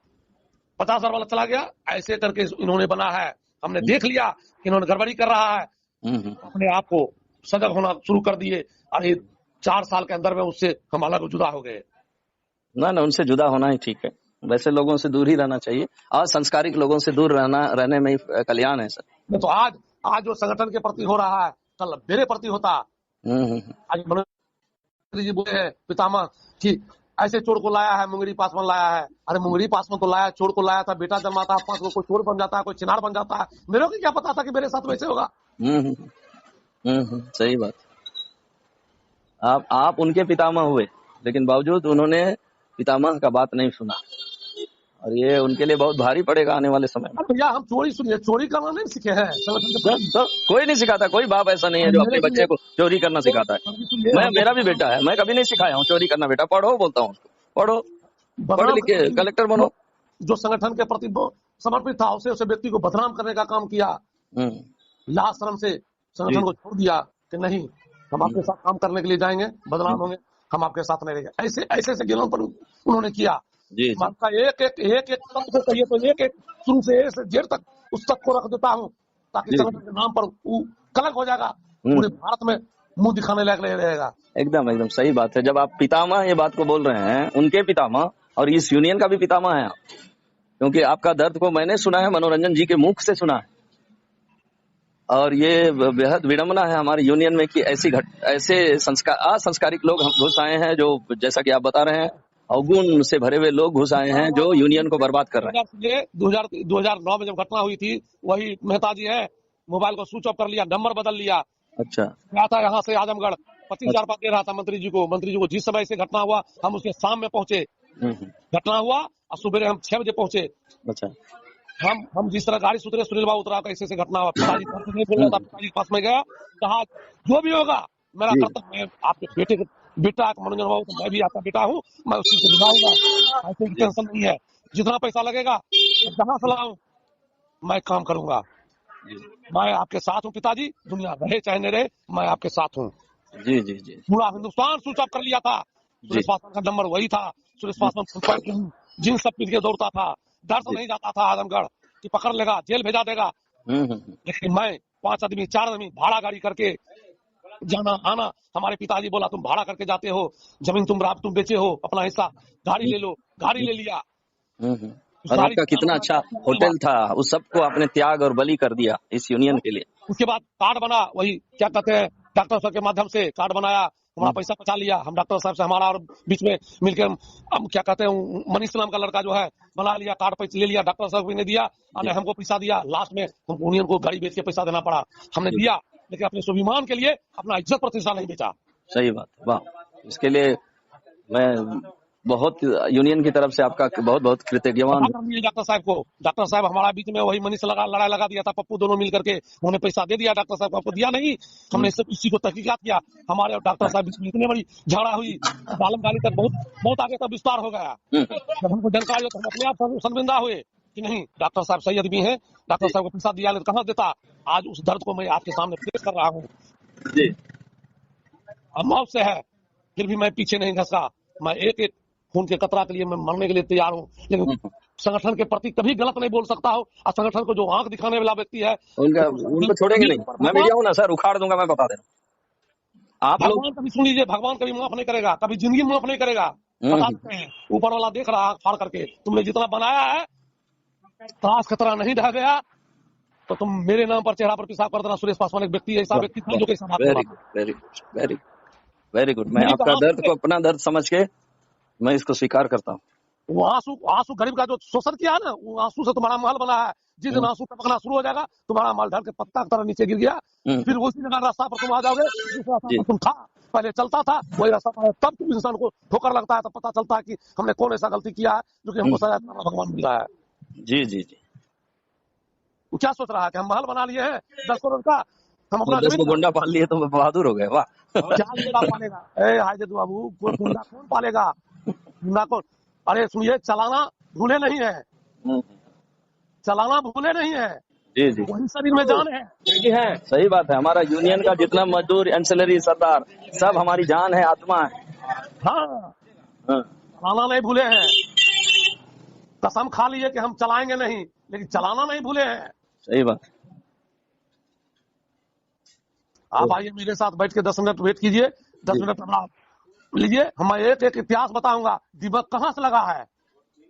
50,000 वाला चला गया। ऐसे करके इन्होंने बना है। हमने देख लिया कि इन्होंने गड़बड़ी कर रहा है, अपने आप को सजग होना शुरू कर दिए। अरे 4 साल के अंदर में उससे हम अलग जुदा हो गए। ना उनसे जुदा होना ही ठीक है, वैसे लोगों से दूर ही रहना चाहिए, और संस्कारिक लोगों से दूर रहने में ही कल्याण है सर। तो आज जो संगठन के प्रति हो रहा है, कल मेरे प्रति होता। आज मनोज जी बोले हैं पितामह कि ऐसे चोर को लाया है, मुंगरी पासवान लाया है। अरे मुंगरी पासवान तो लाया, चोर को लाया था, बेटा जन्माता है 5 को, कोई चोर बन जाता है, कोई चिनार बन जाता है। मेरे को क्या पता था कि मेरे साथ वैसे होगा। सही बात। आप उनके पितामह हुए, लेकिन बावजूद उन्होंने पितामह का बात नहीं सुना, और ये उनके लिए बहुत भारी पड़ेगा आने वाले समय में। अरे भैया हम चोरी, सुनिए, चोरी करना नहीं सीखे हैं संगठन के प्रति। तो कोई नहीं सिखाता, कोई बाप ऐसा नहीं है जो अपने बच्चे को चोरी करना सिखाता है। सुनिए, मैं, हमको मेरा भी बेटा है, मैं कभी नहीं सिखाया हूँ चोरी करना। बेटा पढ़ो, बोलता हूँ उसको, पढ़ो, पढ़ बदनाम लिख के कलेक्टर बनो। जो संगठन के प्रति समर्पित था, उसे व्यक्ति को बदनाम करने का काम किया। लाज शर्म से संगठन को छोड़ दिया कि नहीं, हम आपके साथ काम करने के लिए जाएंगे, बदनाम होंगे, हम आपके साथ नहीं रहेंगे। ऐसे ऐसे ऐसे गिलों पर उन्होंने किया। जी, आपका एक एक तत्व को कहिए तो एक एक शुरू से ए से जेड तक उस तक को रख देता हूँ, ताकि जी। संगठन के नाम पर वो कलंक हो जाएगा, पूरे भारत में मुंह दिखाने लायक नहीं रहेगा। एकदम एकदम सही बात है। जब आप पितामह ये बात को बोल रहे हैं, उनके पितामह और इस यूनियन का भी पितामह है आप, क्योंकि आपका दर्द को मैंने सुना है, मनोरंजन जी के मुख से सुना है। और ये बेहद विडम्बना है हमारे यूनियन में कि ऐसे असंस्कारिक लोग हम घुस आए हैं, जो जैसा कि आप बता रहे हैं, अवगुण से भरे हुए लोग घुस आए हैं जो यूनियन को बर्बाद कर रहे हैं। 2009 में जब घटना हुई थी, वही मेहता जी है, मोबाइल को स्विच ऑफ कर लिया, नंबर बदल लिया। अच्छा, गया था यहाँ से आजमगढ़, 25,000 रुपया दे रहा था मंत्री जी को जिस समय से घटना हुआ, हम उसके शाम में पहुंचे। घटना हुआ और सुबह हम 6 बजे पहुंचे। अच्छा, हम जिस तरह गाड़ी सुधरे, सुनील बाबू उतरा, कैसे से घटना हुआ। पिताजी नहीं बोल रहा था, पिताजी के पास में गया, कहा जो भी होगा मेरा कर्तव्य है, आपके बेटा मनोरंजन बाबू, तो मैं भी आपका बेटा हूँ, मैं उसी को निभाऊंगा, ऐसे टेंशन नहीं है, जितना पैसा लगेगा जहाँ से लाऊं मैं काम करूंगा, मैं आपके साथ हूँ पिताजी, दुनिया रहे चाहे नहीं रहे, मैं आपके साथ हूँ। जी जी जी। पूरा हिंदुस्तान स्विच ऑफ कर लिया था। सुरेश पासवान का नंबर वही था, सुरेश पासवान जिन सब पीछे के दौड़ता था, डर से नहीं जाता था आजमगढ़ कि पकड़ लेगा, जेल भेजा देगा। लेकिन मैं 5 आदमी 4 आदमी भाड़ा गाड़ी करके जाना आना, हमारे पिताजी बोला तुम भाड़ा करके जाते हो, जमीन तुम बेचे हो, अपना हिस्सा गाड़ी ले लो, गाड़ी ले लिया। और आपका कितना अच्छा होटल था, उस सबको आपने त्याग और बलि कर दिया इस यूनियन के लिए। उसके बाद कार्ड बना, वही क्या कहते हैं, डॉक्टर साहब के माध्यम से कार्ड बनाया, हमारा पैसा बचा लिया। हम डॉक्टर साहब से हमारा और बीच में मिलकर हम क्या कहते हैं, मनीष नाम का लड़का जो है, बना लिया, कार्ड पैसा ले लिया, डॉक्टर साहब भी ने दिया और हमको पैसा दिया। लास्ट में हम यूनियन को गाड़ी बेच के पैसा देना पड़ा, हमने दिया, लेकिन अपने स्वाभिमान के लिए अपना इज्जत प्रतिष्ठा नहीं बेचा। सही बात, वाह, इसके लिए मैं बहुत यूनियन की तरफ से आपका बहुत बहुत कृतज्ञवान हूं। डॉक्टर साहब को, डॉक्टर साहब हमारा बीच में वही मनीष लड़ाई लगा दिया था, पप्पू दोनों मिल करके उन्होंने पैसा दे दिया, डॉक्टर साहब को आपको दिया नहीं। हमने इसी को तहकीकात किया, हमारे और डॉक्टर साहब बीच में इतनी बड़ी झगड़ा हुई, आलम गाली तक बहुत आगे तक विस्तार हो गया। जब हमको जानकारी हो तो हम अपने आप शर्मिंदा हुए कि नहीं, डॉक्टर साहब सही आदमी है, डॉक्टर साहब को पैसा दिया कहाँ देता। आज उस दर्द को मैं आपके सामने पेश कर रहा हूँ, मौत से है, फिर भी मैं पीछे नहीं घसका। मैं एक एक खून के कतरा के लिए मैं मरने के लिए तैयार हूँ, लेकिन संगठन के प्रति कभी गलत नहीं बोल सकता हो। और संगठन को जो आंख दिखाने वाला व्यक्ति है उनको छोड़ेंगे नहीं। मैं मीडिया हूँ ना सर, उखाड़ दूंगा, मैं बता दे रहा हूँ। आप भगवान कभी सुन लीजिए, भगवान कभी माफ नहीं करेगा, कभी जिंदगी माफ नहीं करेगा। बता सकते हैं, ऊपर वाला देख रहा फाड़ करके, तुमने जितना बनाया है, त्रास खतरा नहीं ढह गया तो तुम मेरे नाम पर चेहरा पर पेशाब कर देना। सुरेश पासवान एक व्यक्ति, ऐसा व्यक्ति था जो कैसा बात कर रहा था। Very good. मैं आपका दर्द को अपना दर्द समझ के मैं इसको स्वीकार करता हूँ। वो आंसू गरीब का जो शोषण किया है ना, वो आंसू से तुम्हारा महल बना है। जिस दिन आंसू टपकना शुरू हो जाएगा, तुम्हारा महल ढल के पत्ता की तरह नीचे गिर गया, फिर उसी जगह रास्ता पर तुम आ जाओगे जिस रास्ता पर तुम था, पहले चलता था वही रास्ता पर। तब तुम इंसान को ठोकर लगता है, तब पता चलता है कि हमने कौन ऐसा गलती किया है जो कि हमको सजा भगवान मिल रहा है। जी जी जी। वो क्या सोच रहा है कि हम महल बना लिए हैं 10 करोड़ का, हम अपना 10 को गुंडा पाल लिए तो बहादुर हो गए। वाह, क्या गुंडा पालेगा? हाजिद बाबू, कोई गुंडा कौन पालेगा? गुंडा कौन? अरे सुनिए, चलाना भूले नहीं है, चलाना भूले नहीं है। जी जी, वही शरीर में जान है। सही बात है। हमारा यूनियन का जितना मजदूर, एंसिलरी, सरदार, सब हमारी जान है, आत्मा है। हाँ, चलाना नहीं भूले हैं। कसम खा लिए कि हम चलाएंगे नहीं, लेकिन चलाना नहीं भूले हैं। सही बात। आप आइए मेरे साथ बैठ के 10 मिनट वेट कीजिए, 10 मिनट आप लीजिए, हम एक एक इतिहास बताऊंगा, दीपक कहाँ से लगा है।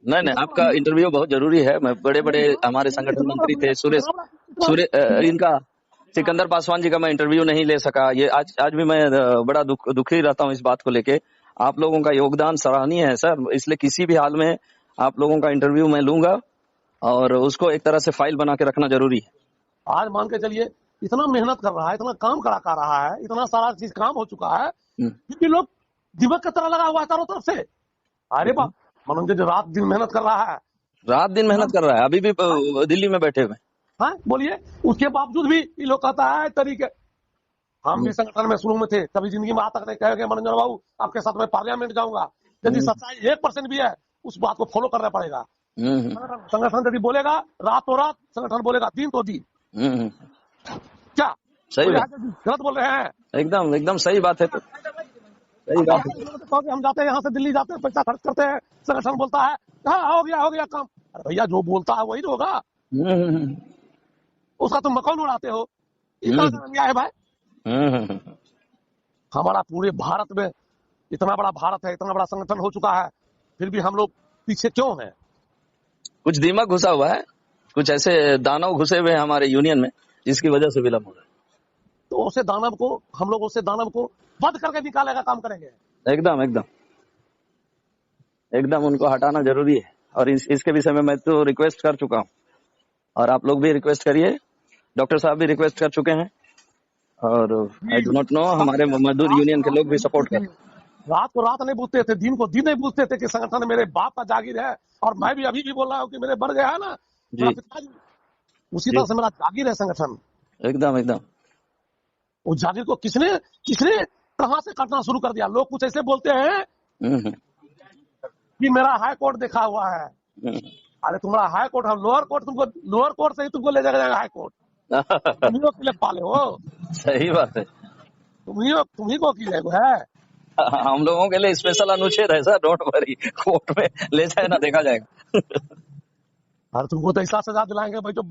नहीं, आपका इंटरव्यू बहुत जरूरी है। मैं बड़े हमारे संगठन मंत्री थे, इनका सिकंदर पासवान जी का मैं इंटरव्यू नहीं ले सका। ये आज भी मैं बड़ा दुखी रहता हूँ इस बात को लेके। आप लोगों का योगदान सराहनीय है सर, इसलिए किसी भी हाल में आप लोगों का इंटरव्यू मैं लूंगा और उसको एक तरह से फाइल बना के रखना जरूरी है। आज मान के चलिए, इतना मेहनत कर रहा है, इतना काम कर रहा है, इतना सारा चीज काम हो चुका है, फिर भी लोग दीपक की तरह लगा हुआ है चारों तरफ से। अरे बाप, मनोरंजन जो रात दिन मेहनत कर रहा है, रात दिन मेहनत कर रहा है, अभी भी दिल्ली में बैठे हुए। हाँ बोलिए, उसके बावजूद भी ये लोग कहता है तरीके। हम भी संगठन में शुरू में थे, कभी जिंदगी में आज तक नहीं कहे मनोरंजन बाबू आपके साथ मैं पार्लियामेंट जाऊंगा। यदि सच्चाई 1% भी है, उस बात को फॉलो करना पड़ेगा। संगठन यदि बोलेगा रातों रात, संगठन बोलेगा दिन तो दिन। क्या सही बात, गलत बोल रहे हैं? एकदम एकदम सही बात है। तो सही बात है। तो हम जाते हैं यहाँ से दिल्ली जाते हैं, पैसा खर्च करते हैं, संगठन बोलता है हाँ हो गया काम। अरे भैया जो बोलता है वही तो होगा, उसका तुम मकौल उड़ाते हो। इतना अन्याय है भाई। हमारा पूरे भारत में इतना बड़ा भारत है, इतना बड़ा संगठन हो चुका है, फिर भी हम लोग पीछे क्यों हैं? कुछ दिमाग घुसा हुआ है, कुछ ऐसे दानव घुसे हुए हैं हमारे यूनियन में, जिसकी वजह से विलम्ब हो रहा है। तो उसे दानव को हम लोग उसे दानव को बंद करके निकाले का काम करेंगे। एकदम एकदम एकदम उनको हटाना जरूरी है। और इसके विषय में मैं तो रिक्वेस्ट कर चुका हूँ, और आप लोग भी रिक्वेस्ट करिए, डॉक्टर साहब भी रिक्वेस्ट कर चुके हैं, और आई डू नॉट नो हमारे मजदूर यूनियन के लोग भी सपोर्ट कर। रात को रात नहीं पूछते थे, दिन को दिन नहीं पूछते थे कि संगठन मेरे बाप का जागीर है। और मैं भी अभी भी बोल रहा हूँ कि मेरे बढ़ गया है ना उसी तरह से मेरा जागीर है संगठन। एकदम एकदम उस जागीर को किसने किसने कहां से काटना शुरू कर दिया? लोग कुछ ऐसे बोलते हैं कि मेरा हाई कोर्ट देखा हुआ है। अरे तुम्हारा हाई कोर्ट, हम लोअर कोर्ट, तुमको लोअर कोर्ट से ही तुमको ले जाएगा हाई कोर्ट। तुम ही को पाले हो। सही बात है, तुम ही को की है। हम लोगों के लिए स्पेशल अनुच्छेद है सर, डोंट वरी, कोर्ट में ले जाए ना देखा जाएगा। अरे तुमको तो ऐसा सजा दिलाएंगे भाई जो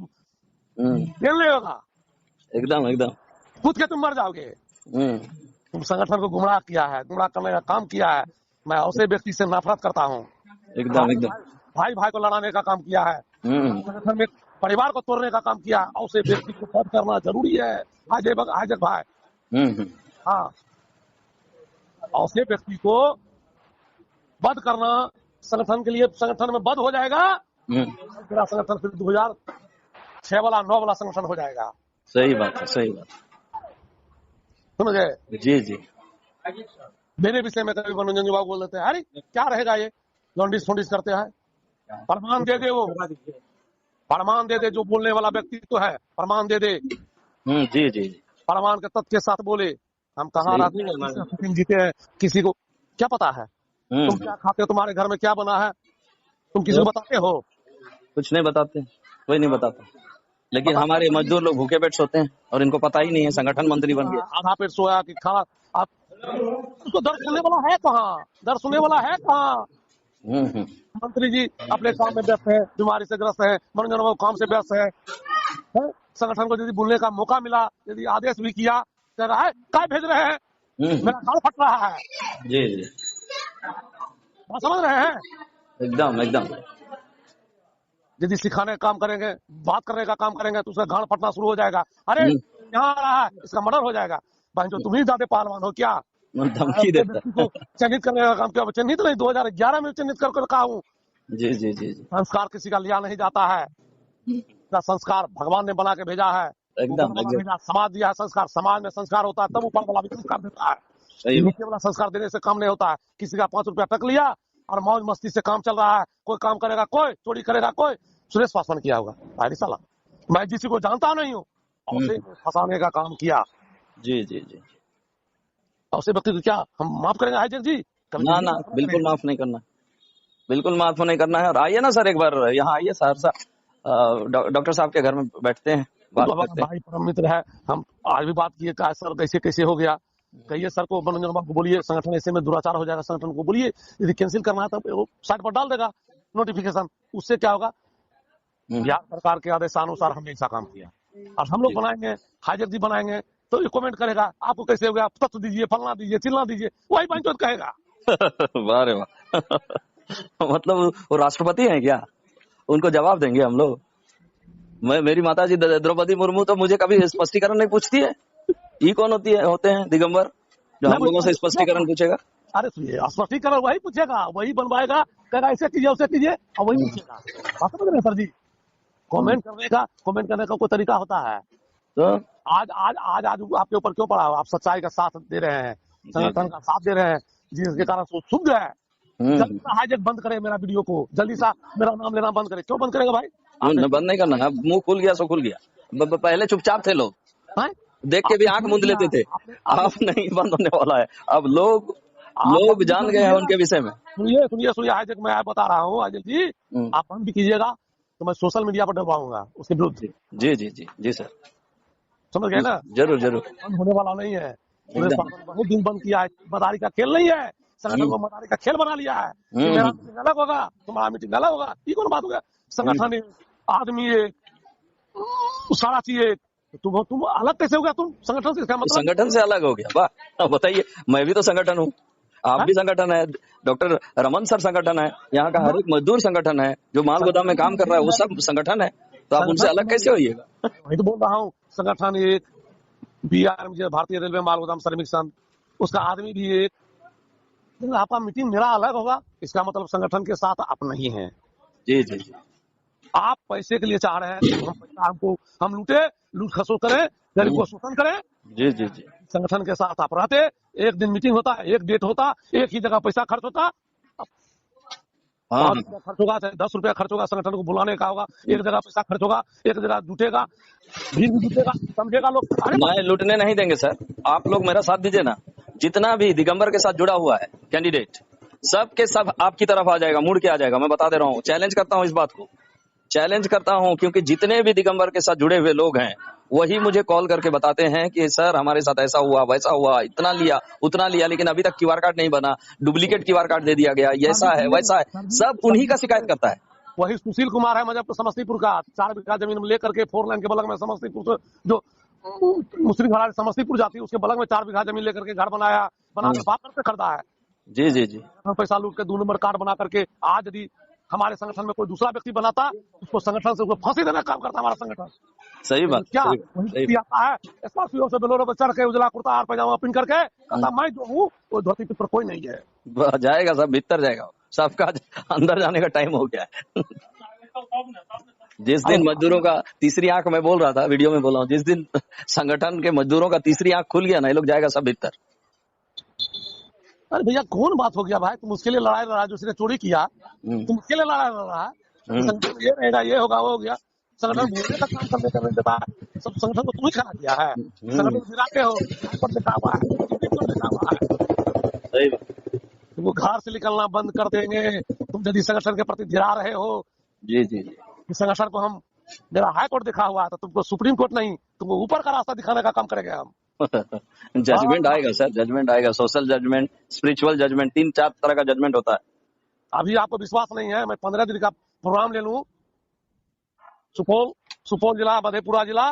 जेल नहीं होगा। एकदम एकदम खुद के तुम मर जाओगे। तुम संगठन को गुमराह किया है, गुमराह करने का काम किया है। मैं ऐसे व्यक्ति से नफरत करता हूँ। एकदम एकदम भाई भाई को लड़ाने का काम किया है, संगठन में परिवार को तोड़ने का काम किया। ऐसे व्यक्ति को बंद करना जरूरी है। हाजक भाई, हाँ, ऐसे व्यक्ति को बंद करना संगठन के लिए, संगठन में बंद हो जाएगा मेरा संगठन, फिर 2006 वाला 9 वाला संगठन हो जाएगा। सही बात है, सही बात। सुन गए? जी जी मेरे विषय में कभी मनोरंजन बाबू बोल देते हैं अरे क्या रहेगा ये लॉन्डिस फोंडिस करते हैं। प्रमाण दे दे, वो प्रमाण दे दे, जो बोलने वाला व्यक्ति तो है प्रमाण दे दे। जी जी प्रमाण के तथ्य के साथ बोले। हम कहाँ रहते जीते हैं, किसी को क्या पता है? तुम क्या खाते हो, तुम्हारे घर में क्या बना है, तुम किसी को बताते हो? कुछ नहीं बताते, कोई नहीं बताता। लेकिन हमारे मजदूर लोग भूखे पेट सोते हैं और इनको पता ही नहीं है संगठन मंत्री बन गया। आधा पेट सोया कि खा, आप उसको दर्द सुनने वाला है कहाँ? दर्द सुनने वाला है कहाँ? मंत्री जी अपने काम में व्यस्त है, बीमारी से ग्रस्त है, मनोरंजन बाबू काम से व्यस्त है। संगठन को यदि बोलने का मौका मिला, यदि आदेश भी किया, कह रहा है क्या भेज रहे हैं, मेरा गाल फट रहा है। जी जी बात समझ रहे हैं? एकदम एकदम यदि सिखाने का काम करेंगे, बात करने का काम करेंगे, तो उसका गाल फटना शुरू हो जाएगा। अरे यहाँ आ रहा है, इसका मर्डर हो जाएगा। भाई जो तुम ही ज्यादा पहलवान हो क्या? धमकी देता है। चिन्हित करने का काम क्या? चिन्हित नहीं, 2011 में चिन्हित कर रखा हूँ। जी जी जी संस्कार किसी का लिया नहीं जाता है। संस्कार भगवान ने बना के भेजा है, एकदम समाज दिया है संस्कार। समाज में संस्कार होता है तब ऊपर वाला भी संस्कार देता है। नीचे वाला संस्कार देने से काम नहीं होता है। किसी का 5 रुपया टक लिया और मौज मस्ती से काम चल रहा है, कोई काम करेगा, कोई चोरी करेगा, कोई सुरेश पासवान किया होगा भाई साला, मैं किसी को जानता नहीं हूँ, उसे फंसाने का काम किया। जी जी जी उसे व्यक्ति को क्या हम माफ करेंगे हाईजैक जी? ना ना, बिल्कुल माफ नहीं करना, बिल्कुल माफ नहीं करना है। और आइए ना सर, एक बार यहाँ आइए सहरसा, डॉक्टर साहब के घर में बैठते हैं, बात करते हैं। भाई परम मित्र है, हम आज भी बात किए सर कैसे कैसे हो गया। कहिए सर को, मनोरंजन बाबू को बोलिए संगठन ऐसे में दुराचार हो जाएगा, संगठन को बोलिए यदि कैंसिल करना है तो साइट पर डाल देगा नोटिफिकेशन। उससे क्या होगा, बिहार सरकार के आदेशानुसार हमने ऐसा काम किया। और हम लोग बनाएंगे, हाईजैक जी बनाएंगे तो ये कमेंट करेगा आपको कैसे हो गया, तथ्य दीजिए, फलना दीजिए, चिल्ला दीजिए, वही पंचायत कहेगा। वाह रे वाह मतलब वो राष्ट्रपति हैं क्या? उनको जवाब देंगे हम लोग। मेरी माता जी द्रौपदी मुर्मू तो मुझे कभी स्पष्टीकरण नहीं पूछती है। ये कौन होते हैं दिगंबर जो हम लोगों से स्पष्टीकरण पूछेगा? अरे स्पष्टीकरण वही पूछेगा, वही बनवाएगा, कहेगा ऐसे कीजिए वैसे कीजिए, और वही पूछेगा। बात समझ रहे सर जी? कमेंट करने का कोई तरीका होता है। तो आज आपके ऊपर क्यों पड़ा? आप सच्चाई का साथ दे रहे हैं, संगठन का साथ दे रहे हैं, जिसके कारण सुध है। जल्दी सा हाईजैक बंद करे मेरा वीडियो को, जल्दी सा मेरा नाम लेना बंद करे। क्यों बंद करेगा भाई? क्यों बंद नहीं करना है? अब मुंह खुल गया सो खुल गया। पहले चुपचाप थे लोग, हैं? देख के भी आंख मूंद लेते थे। अब नहीं बंद होने वाला है। अब लोग जान गए हैं उनके विषय में। सुनिए सुनिए सुनिए, हाईजैक मैं बता रहा हूँ हाईजैक जी, आप बंद भी कीजिएगा तो मैं सोशल मीडिया पर डलवाऊंगा उसके विरुद्ध। जी जी जी जी सर, समझ गए ना? जरूर जरूर। बंद होने वाला नहीं है। बहुत दिन बंद किया है, मदारी का खेल नहीं है, संगठन को मदारी का खेल बना लिया है कि मेरा मीटिंग अलग होगा, तुम्हारा मीटिंग अलग होगा। ये कौन बात हो गया? संगठन एक, आदमी एक, सारा चीज एक, तुम अलग कैसे हो गया? तुम संगठन से क्या मतलब? संगठन से अलग हो गया? वाह, बताइए। मैं भी तो संगठन हूँ, आप भी संगठन है, डॉक्टर रमन सर संगठन है, यहाँ का हर एक मजदूर संगठन है, जो माल गोदाम में काम कर रहा है वो सब संगठन है, तो आप उनसे अलग कैसे होइएगा? वही तो बोल रहा हूँ, संगठन एक, BRM भारतीय रेलवे माल गोदाम श्रमिक संघ, उसका आदमी भी एक। आपका मीटिंग मेरा अलग होगा, इसका मतलब संगठन के साथ आप नहीं है। जी जी जी। आप पैसे के लिए चाह रहे हैं कि हम पैसा हमको हम लूटे, लूट खसोट करें, गरीब को शोषण करें। जी जी जी। संगठन के साथ आप रहते, एक दिन मीटिंग होता, एक डेट होता, एक ही जगह पैसा खर्च होता, हाँ, खर्च होगा, चाहे 10 रुपया खर्च होगा, संगठन को बुलाने का होगा, एक जगह पैसा खर्च होगा, एक जगह जुटेगा, भीड़ भी जुटेगा, समझेगा लोग। नहीं लूटने नहीं देंगे सर, आप लोग मेरा साथ दीजिए ना। जितना भी दिगंबर के साथ जुड़ा हुआ है कैंडिडेट, सब के सब आपकी तरफ आ जाएगा, मुड़ के आ जाएगा। मैं बता दे रहा हूँ, चैलेंज करता हूँ इस बात को, चैलेंज करता हूँ, क्योंकि जितने भी दिगंबर के साथ जुड़े हुए लोग हैं वही मुझे कॉल करके बताते हैं कि सर हमारे साथ ऐसा हुआ, वैसा हुआ, इतना लिया उतना लिया, लेकिन अभी तक क्यूआर कार्ड नहीं बना, डुप्लीकेट क्यूआर कार्ड दे दिया गया, ऐसा है वैसा है, सब उन्हीं का शिकायत करता है। वही सुशील कुमार है मुझे समस्तीपुर का, 4 बीघा जमीन लेकर के 4 लाइन के बगल में समस्तीपुर से जो मुस्लिम घराने समस्तीपुर जाती है उसके बगल में 4 बीघा जमीन लेकर के घर बनाया, बना के बात करके खरीदा है। जी जी जी। पैसा लूट के 2 नंबर कार्ड बना करके, आज यदि हमारे संगठन में कोई दूसरा व्यक्ति बनाता, उसको संगठन से उसको फांसी देने का काम करता हमारा संगठन। सही बात। क्या सही आता है? स्कॉर्पियो से बोलेरो पर चढ़ के उजला कुर्ता और पैजामा पिन करके कहता मैं जो हूँ वो धोती पर कोई नहीं है। जाएगा सब भीतर जाएगा, सबका अंदर जाने का टाइम हो गया है। जिस दिन मजदूरों का तीसरी आंख, मैं बोल रहा था वीडियो में बोला हूँ, जिस दिन संगठन के मजदूरों का तीसरी आंख खुल गया ना, ये लोग जाएगा सब भीतर। अरे भैया कौन बात हो गया भाई? तुम उसके लिए लड़ाई लड़ा, जिसने चोरी किया तुम उसके लिए लड़ाई लड़ा है, ये रहेगा, ये होगा, वो हो गया। संगठन बोलने का काम करने का नहीं देता है, सब संगठन को तुम ही खड़ा किया है। संगठन गिराते हो, पर लिखा हुआ है, लिखा हुआ है। सही बात। तुमको घर से निकलना बंद कर देंगे तुम यदि संगठन के प्रति धिरा रहे हो। जी जी जी। संगठन को हम, मेरा हाई कोर्ट दिखा हुआ है तो तुमको सुप्रीम कोर्ट नहीं, तुमको ऊपर का रास्ता दिखाने का काम करेंगे हम। जजमेंट आएगा सर, जजमेंट आएगा, सोशल जजमेंट, स्पिरिचुअल जजमेंट, 3-4 तरह का जजमेंट होता है। अभी आपको विश्वास नहीं है, मैं 15 दिन का प्रोग्राम ले लूं, सुपौल जिला, मधेपुरा जिला।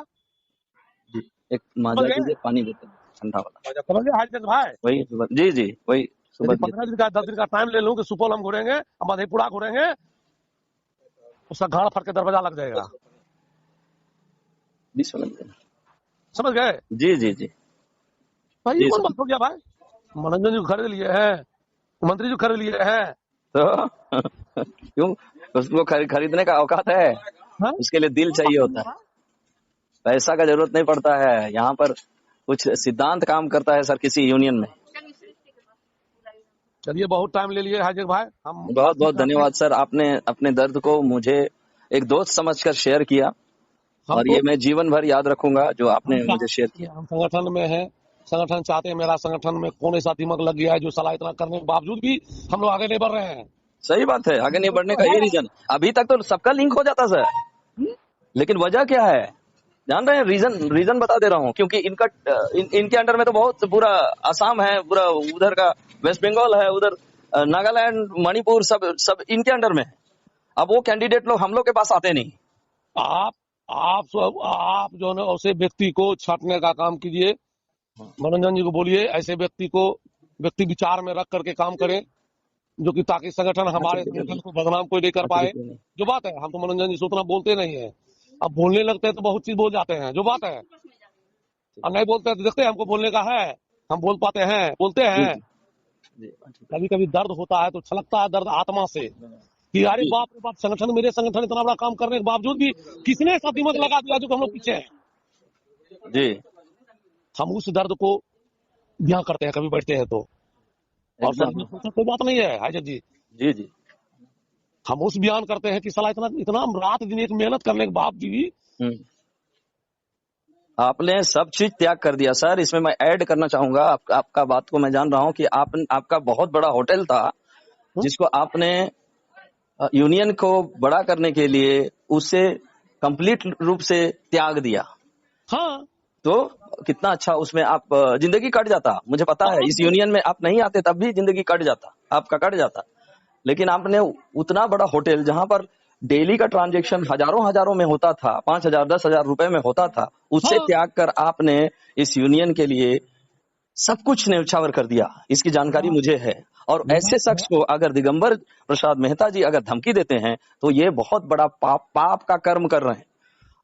एक माजा कीजिए, पानी देते ठंडा वाला। समझे हाईजैक भाई? वही जी जी, वही सुबह 15 दिन का 10 दिन का टाइम ले लूं कि सुपौल हम घूरेंगे, मधेपुरा घूरेंगे, उसका गाड़ फट के दरवाजा लग जाएगा। समझ गए? जी जी जी। भाई ये कौन बात हो गया भाई? मनोरंजन जी खरीद लिए हैं, मंत्री जी खरीद लिए हैं, तो क्यों उसको खरीदने का औकात है? उसके लिए दिल चाहिए होता है, पैसा का जरूरत नहीं पड़ता है। यहाँ पर कुछ सिद्धांत काम करता है सर किसी यूनियन में। चलिए बहुत टाइम ले लिए हाईजैक भाई, हम बहुत बहुत धन्यवाद सर, आपने अपने दर्द को मुझे एक दोस्त समझकर शेयर किया, और ये मैं जीवन भर याद रखूंगा जो आपने मुझे शेयर किया। हम संगठन में हैं, संगठन चाहते हैं, मेरा संगठन में कौन ऐसा दिमाग लग गया है जो साला इतना करने के बावजूद भी हम लोग आगे नहीं बढ़ रहे हैं। सही बात है, आगे नहीं बढ़ने का ये रीजन, अभी तक तो सबका लिंक हो जाता सर, लेकिन वजह क्या है जान रहे हैं? रीजन बता दे रहा हूँ, क्योंकि इनके अंडर में तो बहुत पूरा असम है, पूरा उधर का वेस्ट बंगाल है, उधर नागालैंड, मणिपुर, सब इनके अंडर में है। अब वो कैंडिडेट लोग हम लोग के पास आते नहीं। आप जो है ना ऐसे व्यक्ति को छांटने का काम कीजिए, मनोरंजन जी को बोलिए ऐसे व्यक्ति विचार में रख करके काम करें, जो कि ताकि संगठन हमारे संगठन को बदनाम कोई नहीं कर पाए। जो बात है, हम तो मनोरंजन जी से उतना बोलते नहीं है, अब बोलने लगते हैं तो बहुत चीज बोल जाते हैं, जो बात है, और नहीं बोलते हैं तो देखते हैं हमको बोलने का है, हम बोल पाते हैं, बोलते हैं। कभी कभी दर्द होता है तो छलकता है दर्द आत्मा से कि अरे बाप रे बाप, संगठन, मेरे संगठन इतना बड़ा काम करने के बावजूद भी किसने ऐसा दिमाग लगा दिया जो हम लोग पीछे हैं जी। हम उस दर्द को ध्यान करते हैं कभी बैठते हैं तो, और कोई बात नहीं है हाईजैक जी, जी जी। हम उस बयान करते हैं कि साला इतना इतना हम रात दिन एक मेहनत करने के बाद भी हम्म। आपने सब चीज त्याग कर दिया सर। इसमें मैं ऐड करना चाहूंगा, आपका बात को मैं जान रहा हूँ कि आपका बहुत बड़ा होटल था जिसको आपने यूनियन को बड़ा करने के लिए उसे कंप्लीट रूप से त्याग दिया। हाँ तो कितना अच्छा उसमें आप जिंदगी कट जाता। मुझे पता है इस यूनियन में आप नहीं आते तब भी जिंदगी कट जाता, आपका कट जाता। लेकिन आपने उतना बड़ा होटल जहां पर डेली का ट्रांजैक्शन हजारों हजारों में होता था, 5,000 10,000 रुपए में होता था, उससे हाँ त्याग कर आपने इस यूनियन के लिए सब कुछ न्यौछावर कर दिया। इसकी जानकारी मुझे है। और ऐसे शख्स को अगर दिगंबर प्रसाद मेहता जी अगर धमकी देते हैं तो ये बहुत बड़ा पाप का कर्म कर रहे हैं।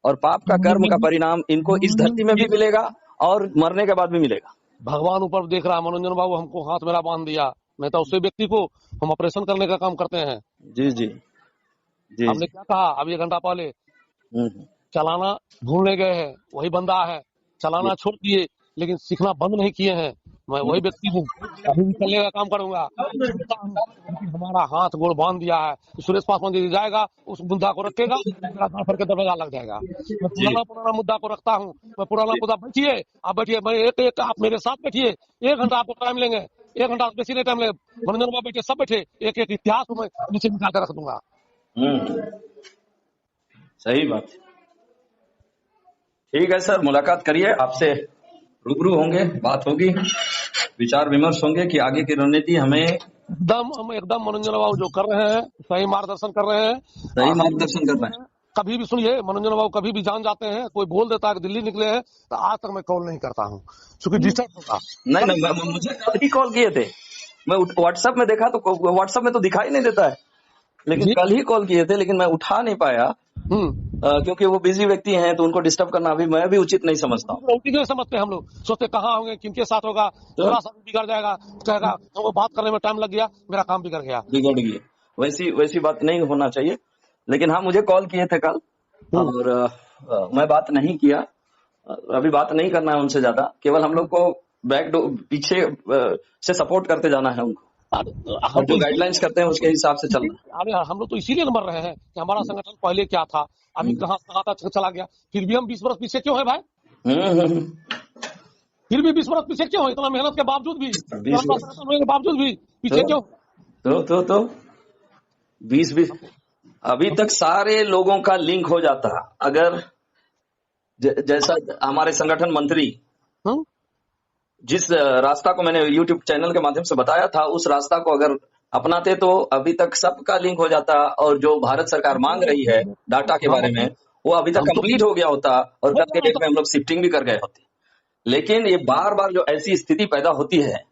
और पाप का कर्म का परिणाम इनको इस धरती में भी मिलेगा और मरने के बाद भी मिलेगा। भगवान ऊपर देख रहा है। मनोरंजन बाबू हमको हाथ मेरा बांध दिया, नहीं तो उसी व्यक्ति को हम ऑपरेशन करने का काम करते हैं। जी जी जी हमने जी। क्या कहा अभी 1 घंटा पहले, हम्म, चलाना भूलने गए हैं, वही बंदा है। जी, चलाना छोड़ दिए लेकिन सीखना बंद नहीं किए हैं। मैं वही व्यक्ति हूँ, अभी भी चलने का काम करूंगा। चलता हूँ, लेकिन हमारा हाथ गोड़ बांध दिया है कि सुरेश पासवान जी जाएगा, उस मुद्दा को रखेगा, मेरा गांव भर के दरवाजा लग जाएगा। मैं जी पुराना मुद्दा को रखता हूँ। मैं पुराना मुद्दा, बैठिए आप, बैठिए, मैं एक आप मेरे साथ बैठिए। 1 घंटा आपको टाइम लेंगे, 1 घंटा बेसी नहीं टाइम लेंगे। मनोरंजन बाबू बैठे, सब बैठे, एक एक इतिहास को मैं नीचे निकाल कर रख दूंगा। हम्म, सही बात। ठीक है सर, मुलाकात करिए, आपसे रूबरू होंगे, बात होगी, विचार विमर्श होंगे कि आगे की रणनीति हमें हम एकदम मनोरंजन बाबू जो कर रहे हैं सही मार्गदर्शन कर रहे हैं। सही और मार्गदर्शन कर रहे हैं। कभी भी सुनिए, मनोरंजन बाबू कभी भी जान जाते हैं, कोई बोल देता है कि दिल्ली निकले हैं, तो आज तक मैं कॉल नहीं करता हूँ क्योंकि डिस्टर्ब होगा। नहीं कभी नहीं, मुझे कल ही कॉल किए थे। मैं व्हाट्सएप में देखा तो व्हाट्सएप में तो दिखाई नहीं देता है, लेकिन जी, कल ही कॉल किए थे, लेकिन मैं उठा नहीं पाया क्योंकि वो बिजी व्यक्ति हैं तो उनको डिस्टर्ब करना अभी मैं भी उचित नहीं समझता हूँ। रोटी नहीं समझते हम लोग, सोचते कहाँ होंगे, किनके साथ होगा, तो जरा सा भी बिगड़ जाएगा, कहेगा हमको बात करने में टाइम लग गया, मेरा काम बिगड़ गया। बिगड़ गई, वैसी वैसी बात नहीं होना चाहिए। लेकिन हाँ, मुझे कॉल किए थे कल और मैं बात नहीं किया। अभी बात नहीं करना है उनसे ज्यादा, केवल हम लोग को पीछे से सपोर्ट करते जाना है उनको, हम और जो तो गाइडलाइंस करते हैं उसके हिसाब से चलना है। अरे हम लोग तो इसीलिए मर रहे हैं कि हमारा संगठन पहले क्या था, अभी कहाँ कहाँ तक चला गया, फिर भी हम 20 वर्ष पीछे क्यों है भाई? फिर भी 20 वर्ष पीछे क्यों है? इतना मेहनत के बावजूद भी, इतना 20 बड़ा संगठन होने के बावजूद भी पीछे तो क्यों? तो 20 अभी तक सारे लोगों का लिंक हो जाता। अगर जैसा हमारे संगठन मंत्री हम्म? जिस रास्ता को मैंने यूट्यूब चैनल के माध्यम से बताया था, उस रास्ता को अगर अपनाते तो अभी तक सबका लिंक हो जाता, और जो भारत सरकार मांग रही है डाटा के बारे में वो अभी तक हम तो कंप्लीट हो गया होता, और कल के डेट में हम लोग शिफ्टिंग भी कर गए होते। लेकिन ये बार बार जो ऐसी स्थिति पैदा होती है,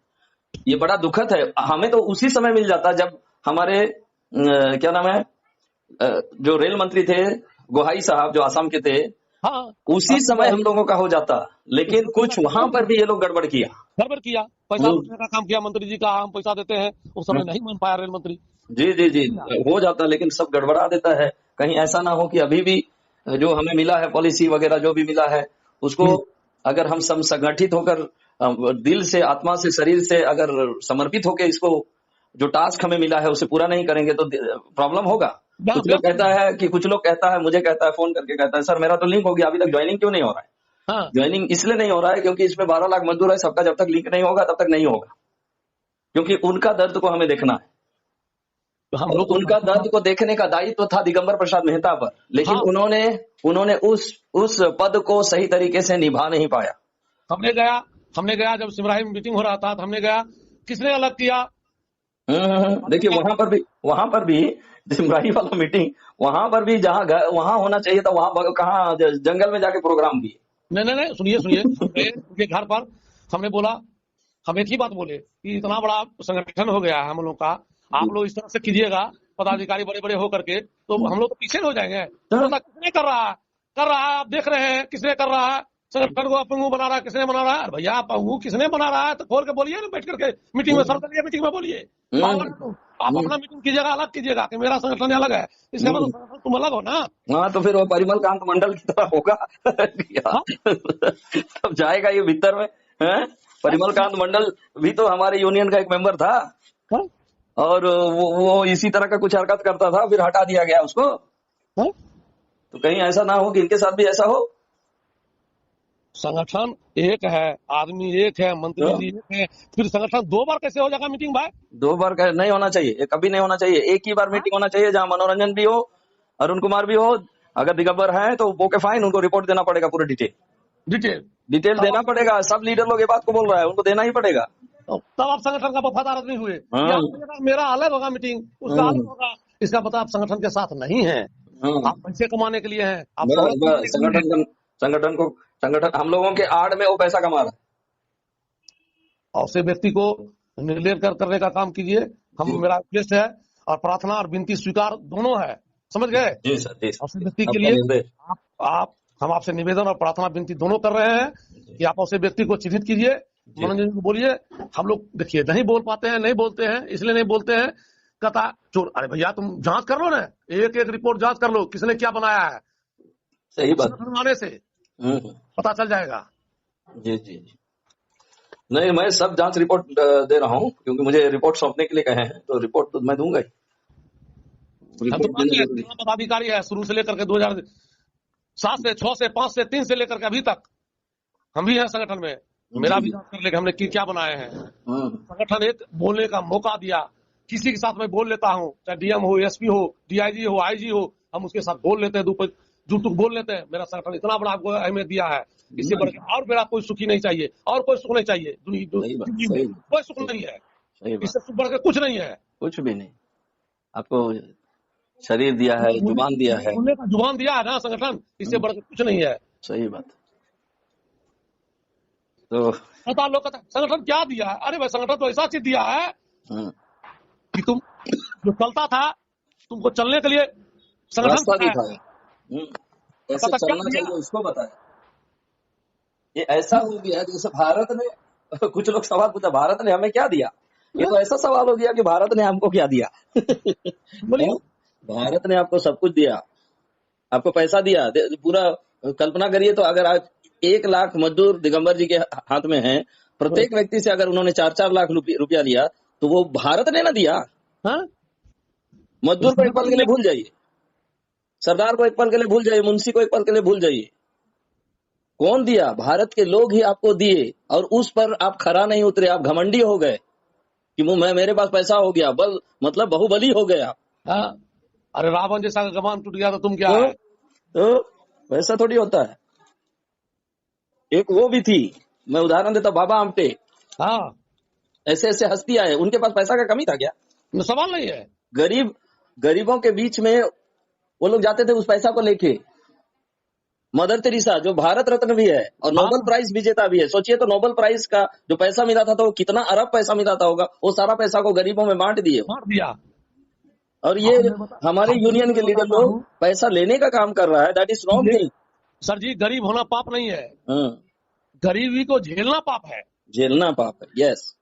ये बड़ा दुखद है। हमें तो उसी समय मिल जाता जब हमारे क्या नाम है, जो रेल मंत्री थे गोहाई साहब, जो आसाम के थे, हाँ, उसी समय हम लोगों का हो जाता। लेकिन कुछ वहां पर भी ये लोग गड़बड़ किया। गड़बड़ किया, पैसा लूटने का काम किया। मंत्री जी का हम पैसा देते हैं, उस समय नहीं मान पाया रेल मंत्री। जी जी जी, हो जाता, लेकिन सब गड़बड़ा देता है। कहीं ऐसा ना हो कि अभी भी जो हमें मिला है पॉलिसी वगैरह जो भी मिला है उसको अगर हम सब संगठित होकर दिल से, आत्मा से, शरीर से अगर समर्पित होकर इसको जो टास्क हमें मिला है उसे पूरा नहीं करेंगे तो प्रॉब्लम होगा। कुछ लोग कहता है, मुझे कहता है, फोन करके कहता है, सर मेरा तो लिंक हो गया, अभी तक ज्वाइनिंग क्यों नहीं हो रहा है? हाँ, ज्वाइनिंग इसलिए नहीं हो रहा है क्योंकि इसमें 12 लाख मजदूर है, सबका जब तक लिंक नहीं होगा तब तक नहीं होगा, क्योंकि उनका दर्द को हमें देखना है। हम और लोग उनका दर्द को देखने का दायित्व था दिगंबर प्रसाद मेहता पर, लेकिन हाँ, उन्होंने उस पद को सही तरीके से निभा नहीं पाया। हमने गया जब सिमराही में मीटिंग हो रहा था, तो हमने गया, किसने अलग किया? देखिए वहां पर भी सिमराही वाला मीटिंग, वहां पर भी जहां वहां होना चाहिए था, वहां कहाँ जंगल में जाके प्रोग्राम दिए। नहीं, सुनिए, उनके घर पर हमने बोला, हम एक ही बात बोले कि इतना बड़ा संगठन हो गया है हम लोग का, आप लोग इस तरह से कीजिएगा, पदाधिकारी बड़े बड़े होकर के, तो हम लोग तो पीछे हो जाएंगे। तो बोला, किसने कर रहा है, आप देख रहे हैं किसने कर रहा है, संगठन को पंगु बना रहा है, किसने बना रहा है? भैया पंगु किसने बना रहा है तो खोल के बोलिए ना, बैठ करके मीटिंग में, सर्वदलीय मीटिंग में बोलिए। आप अपना मीटिंग कीजिएगा, अलग कीजिएगा कि मेरा संगठन अलग है, इसका मतलब संगठन तुम अलग हो ना। हाँ, तो फिर वो परिमल कांत मंडल की तरह होगा। तब जाएगा ये भीतर में है। परिमल कांत मंडल भी तो हमारे यूनियन का एक मेंबर था। और वो इसी तरह का कुछ हरकत करता था, फिर हटा दिया गया उसको। हाँ? तो कहीं ऐसा ना हो कि इनके साथ भी ऐसा हो। संगठन एक है, आदमी एक है, मंत्री तो जी एक है, फिर संगठन 2 बार कैसे हो जाएगा मीटिंग भाई? 2 बार नहीं होना चाहिए, ये कभी नहीं होना चाहिए। एक ही बार हाँ? मीटिंग होना चाहिए जहां मनोरंजन भी हो, अरुण कुमार भी हो। अगर दिगंबर है तो वो के फाइन, उनको रिपोर्ट देना पड़ेगा, पूरी डिटेल डिटेल। डिटेल तब देना आप पड़ेगा। सब लीडर लोग ये बात को बोल रहा है, उनको देना ही पड़ेगा। तब आप संगठन का वफादार आदमी हुए कि हाँ। आप मेरा अलग होगा मीटिंग, उसका अलग हम्म, होगा। इसका मतलब आप संगठन के साथ नहीं है, हाँ। आप पैसे कमाने के लिए हैं, आप बस शोहरत बस कमाने के लिए हैं। संगठन हम लोगों के आड़ में वो पैसा कमा रहा और उसे व्यक्ति को निर्लेप करने का काम कीजिए। है। मेरा उद्देश्य है, और प्रार्थना और विनती स्वीकार दोनों है, समझ गए? जी सर, जी और उस सर, व्यक्ति के आपका लिए निर्देश। आप आप हम आपसे निवेदन और प्रार्थना विनती दोनों कर रहे हैं कि आप उसे व्यक्ति को चिन्हित कीजिए, जी मनोरंजन को बोलिए। हम लोग देखिए नहीं बोल पाते हैं, नहीं बोलते हैं, इसलिए नहीं बोलते हैं। कहता चोर, अरे भैया तुम जांच कर लो ना, एक एक रिपोर्ट जांच कर लो, किसने क्या बनाया है, सही बात। संगठन आने से हम्म, पता चल जाएगा। जी जी जी। नहीं, मैं सब जांच रिपोर्ट दे रहा हूँ, क्योंकि मुझे रिपोर्ट सौंपने के लिए कहे हैं, तो रिपोर्ट तो मैं दूंगा ही। हम तो रिपोर्ट मानते देना हैं जरूरी थाना पदाधिकारी है शुरू से लेकर के 2007 से 6 से 5 से 3 से लेकर के अभी तक हम भी हैं संगठन में। है। मेरा जी भी जी। जांच कर ले कि हमने क्या बनाए हैं। हम्म, संगठन एक बोलने का मौका दिया, किसी के साथ मैं बोल लेता हूँ, चाहे डीएम हो, एसपी हो, डीआईजी हो, आईजी हो, हम उसके साथ बोल लेते हैं, जुटुक बोल लेते हैं। मेरा संगठन इतना बड़ा आपको अहमियत दिया है, इससे नहीं, बढ़कर और मेरा कोई सुखी नहीं चाहिए, और कोई सुख नहीं चाहिए सही बात, जिंदगी में, सही बात, कोई सुख सही नहीं है, सही बात। इससे सुख बढ़कर कुछ नहीं है। कुछ भी नहीं। आपको शरीर दिया है, जुबान दिया है। बोलने का जुबान दिया है ना संगठन, इससे हम्म, बढ़कर कुछ नहीं है। सही बात। तो पता लोग कहते हैं, संगठन क्या दिया है? अरे भाई संगठन तो ऐसा चीज दिया है हम्म, कि तुम जो चलता था, तुमको चलने के लिए संगठन रास्ता बनाया है। दिखाया। कैसे पता क्या चलना दिया? चाहिए उसको बताया। ये ऐसा हो गया जैसे भारत ने कुछ लोग सवाल पूछा, भारत ने हमें क्या दिया। ये तो ऐसा सवाल हो गया कि भारत ने हमको क्या दिया। बोलिए। हैं? भारत ने आपको सब कुछ दिया, आपको पैसा दिया। पूरा कल्पना करिए, तो अगर आज 1 लाख मजदूर दिगंबर जी के हाथ में हैं, प्रत्येक व्यक्ति से अगर उन्होंने 4-4 लाख रुपया लिया, तो वो भारत ने ना दिया। हाँ? मजदूर को एक पल के लिए भूल जाइए, सरदार को एक पल के लिए भूल जाइए, मुंशी को एक पल के लिए भूल जाइए। कौन दिया? भारत के लोग ही आपको दिए, और उस पर आप खरा नहीं उतरे, आप घमंडी हो गए कि मेरे पास पैसा हो गया, बल मतलब बाहुबली हो गया। हाँ? अरे रावण जैसा का कमान टूट गया तो तुम क्या है? तो वैसा थोड़ी होता है। एक वो भी थी, मैं उदाहरण देता, बाबा आमटे। हाँ, ऐसे ऐसे हस्ती आए, उनके पास पैसा का कमी था क्या? सवाल नहीं है। गरीबों के बीच में वो लोग जाते थे उस पैसा को लेके। मदर तेरेसा जो भारत रत्न भी है और हाँ, नोबेल प्राइज विजेता भी है, सोचिए तो नोबेल प्राइज का जो पैसा मिला था, तो वो कितना अरब पैसा मिला था होगा, वो सारा पैसा को गरीबों में बांट दिए। मार दिया। और ये हमारे यूनियन के मैं लीडर बताता लोग हूँ, पैसा लेने का काम कर रहा है। That is wrong thing. Sir ji गरीब होना पाप नहीं है, हाँ, गरीबी को झेलना पाप है। झेलना पाप है। यस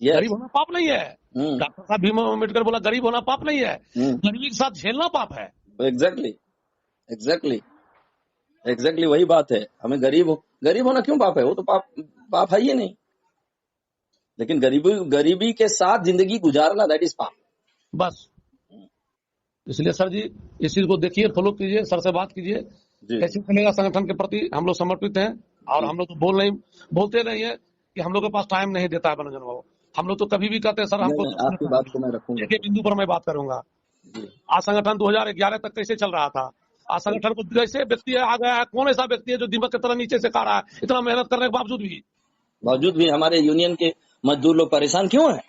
गरीब यस। होना पाप नहीं है। डॉक्टर साहब भीम अम्बेडकर बोला गरीब होना पाप नहीं है, गरीबी के साथ झेलना पाप है। एग्जैक्टली एग्जैक्टली एग्जैक्टली वही बात है। हमें गरीब होना क्यों पाप है? वो तो पाप है ही नहीं। लेकिन गरीबी के साथ जिंदगी गुजारना, दैट इज पाप। बस इसलिए सर जी इस चीज को देखिए, फॉलो कीजिए, सर से बात कीजिए, जी कैसे चलेगा संगठन के प्रति हम लोग समर्पित हैं। और जी हम लोग तो बोलते नहीं है कि हम लोग के पास टाइम नहीं देता है मनोरंजन बाबू। हम लोग तो कभी भी कहते हैं सर हमको नहीं, आपकी बात को मैं रखूंगा। एक बिंदु पर मैं बात करूंगा। जी आज संगठन 2011 तक कैसे चल रहा था? आज संगठन को जैसे व्यक्ति आ गया है, कौन ऐसा व्यक्ति है जो दीमक की तरह नीचे से खा रहा है, इतना मेहनत करने के बावजूद भी हमारे यूनियन के मजदूर लोग परेशान क्यों है?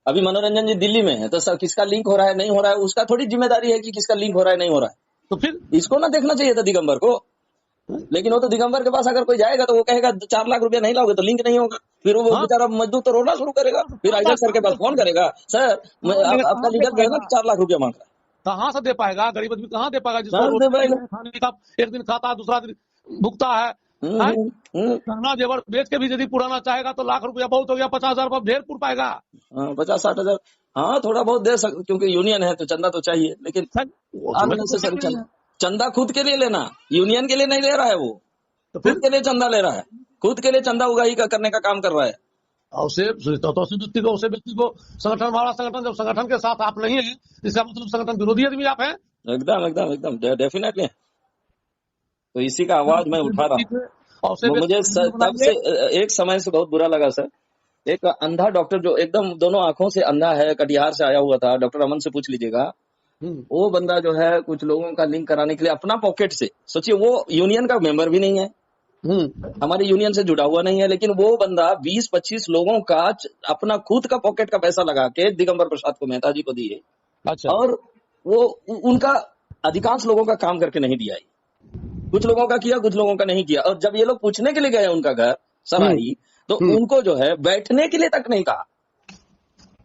अभी मनोरंजन जी दिल्ली में है, तो सर किसका लिंक हो रहा है, नहीं हो रहा है, उसका थोड़ी जिम्मेदारी है कि किसका लिंक हो रहा है, नहीं हो रहा है। तो फिर इसको ना देखना चाहिए था दिगंबर को। लेकिन वो तो दिगंबर के पास अगर कोई जाएगा तो वो कहेगा 4 लाख रुपया नहीं लाओगे तो लिंक नहीं होगा। फिर वो हाँ, बेचारा मजदूर तो रोना शुरू करेगा। फिर आइजल सर के पास फोन करेगा, सर आपका लीडर जो है ना 4 लाख रुपया मांग रहा है। कहाँ से दे पाएगा? गरीब आदमी कहाँ दे पाएगा? जिसको कहाँ से दे पाएगा? खाने का एक दिन खाता है, दूसरा दिन भुगता है। गहना जेवर बेच के भी यदि पुराना चाहेगा तो लाख रुपया बहुत हो गया, 50,000 रुपया ढेर पुर पाएगा। 50-60 हजार, हाँ थोड़ा बहुत दे सकते, क्योंकि यूनियन है तो चंदा तो चाहिए। लेकिन अननेसेसरी चंदा खुद के लिए लेना, यूनियन के लिए नहीं ले रहा है वो, तो खुद के लिए चंदा ले रहा है, खुद के लिए चंदा उगाही का करने का काम कर रहा है। और उसे व्यक्ति को संगठन, हमारा संगठन जब संगठन के साथ आप नहीं है, इसका मतलब संगठन विरोधी आदमी आप हैं। एकदम एकदम एकदम डेफिनेटली। तो इसी का आवाज मैं उठा रहा हूँ। और उसे मुझे तब से एक समय से बहुत बुरा लगा सर। एक अंधा डॉक्टर जो एकदम दोनों आंखों से अंधा है, कटिहार से आया हुआ था, डॉक्टर अमन से पूछ लीजिएगा। वो बंदा जो है कुछ लोगों का लिंक कराने के लिए अपना पॉकेट से, सोचिए वो यूनियन का मेंबर भी नहीं है, हमारी यूनियन से जुड़ा हुआ नहीं है, लेकिन वो बंदा 20-25 लोगों का अपना खुद का पॉकेट का पैसा लगा के दिगंबर प्रसाद को, मेहता जी को दिए। अच्छा। और वो उनका अधिकांश लोगों का काम करके नहीं दिया, कुछ लोगों का किया, कुछ लोगों का नहीं किया। और जब ये लोग पूछने के लिए गए उनका घर सराही, तो उनको जो है बैठने के लिए तक नहीं कहा,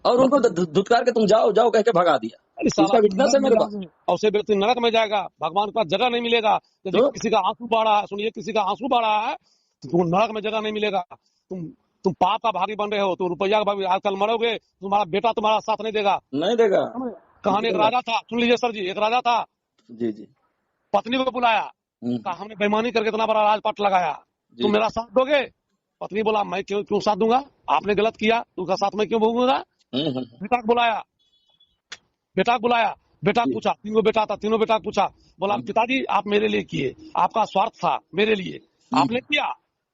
और उनको धुतकार के तुम जाओ जाओ कह के भगा दिया। इसका विटनेस है मेरे पास। और उसे व्यक्ति नरक में जाएगा, भगवान के पास जगह नहीं मिलेगा। यदि किसी का आंसू बह रहा है, सुनिए, किसी का आंसू बह रहा है तो तुम नरक में जगह नहीं मिलेगा। तुम पाप का भागी बन रहे हो, तो रुपया का भागी, आजकल मरोगे, तुम्हारा बेटा तुम्हारा साथ नहीं देगा, नहीं देगा। कहानी, एक राजा था, सुन लीजिए सर जी, एक राजा था, जी जी, पत्नी को बुलाया, कहा हमने बेईमानी करके इतना बड़ा राजपाट लगाया, तुम मेरा साथ दोगे? पत्नी बोला मैं क्यों साथ दूंगा, आपने गलत किया, उसका साथ मैं क्यों भोगूंगा। बेटा को बुलाया, बेटा पूछा, तीनों बेटा था, तीनों बेटा पूछा, बोला पिताजी आप मेरे लिए किए, आपका स्वार्थ था मेरे लिए, आपने किया,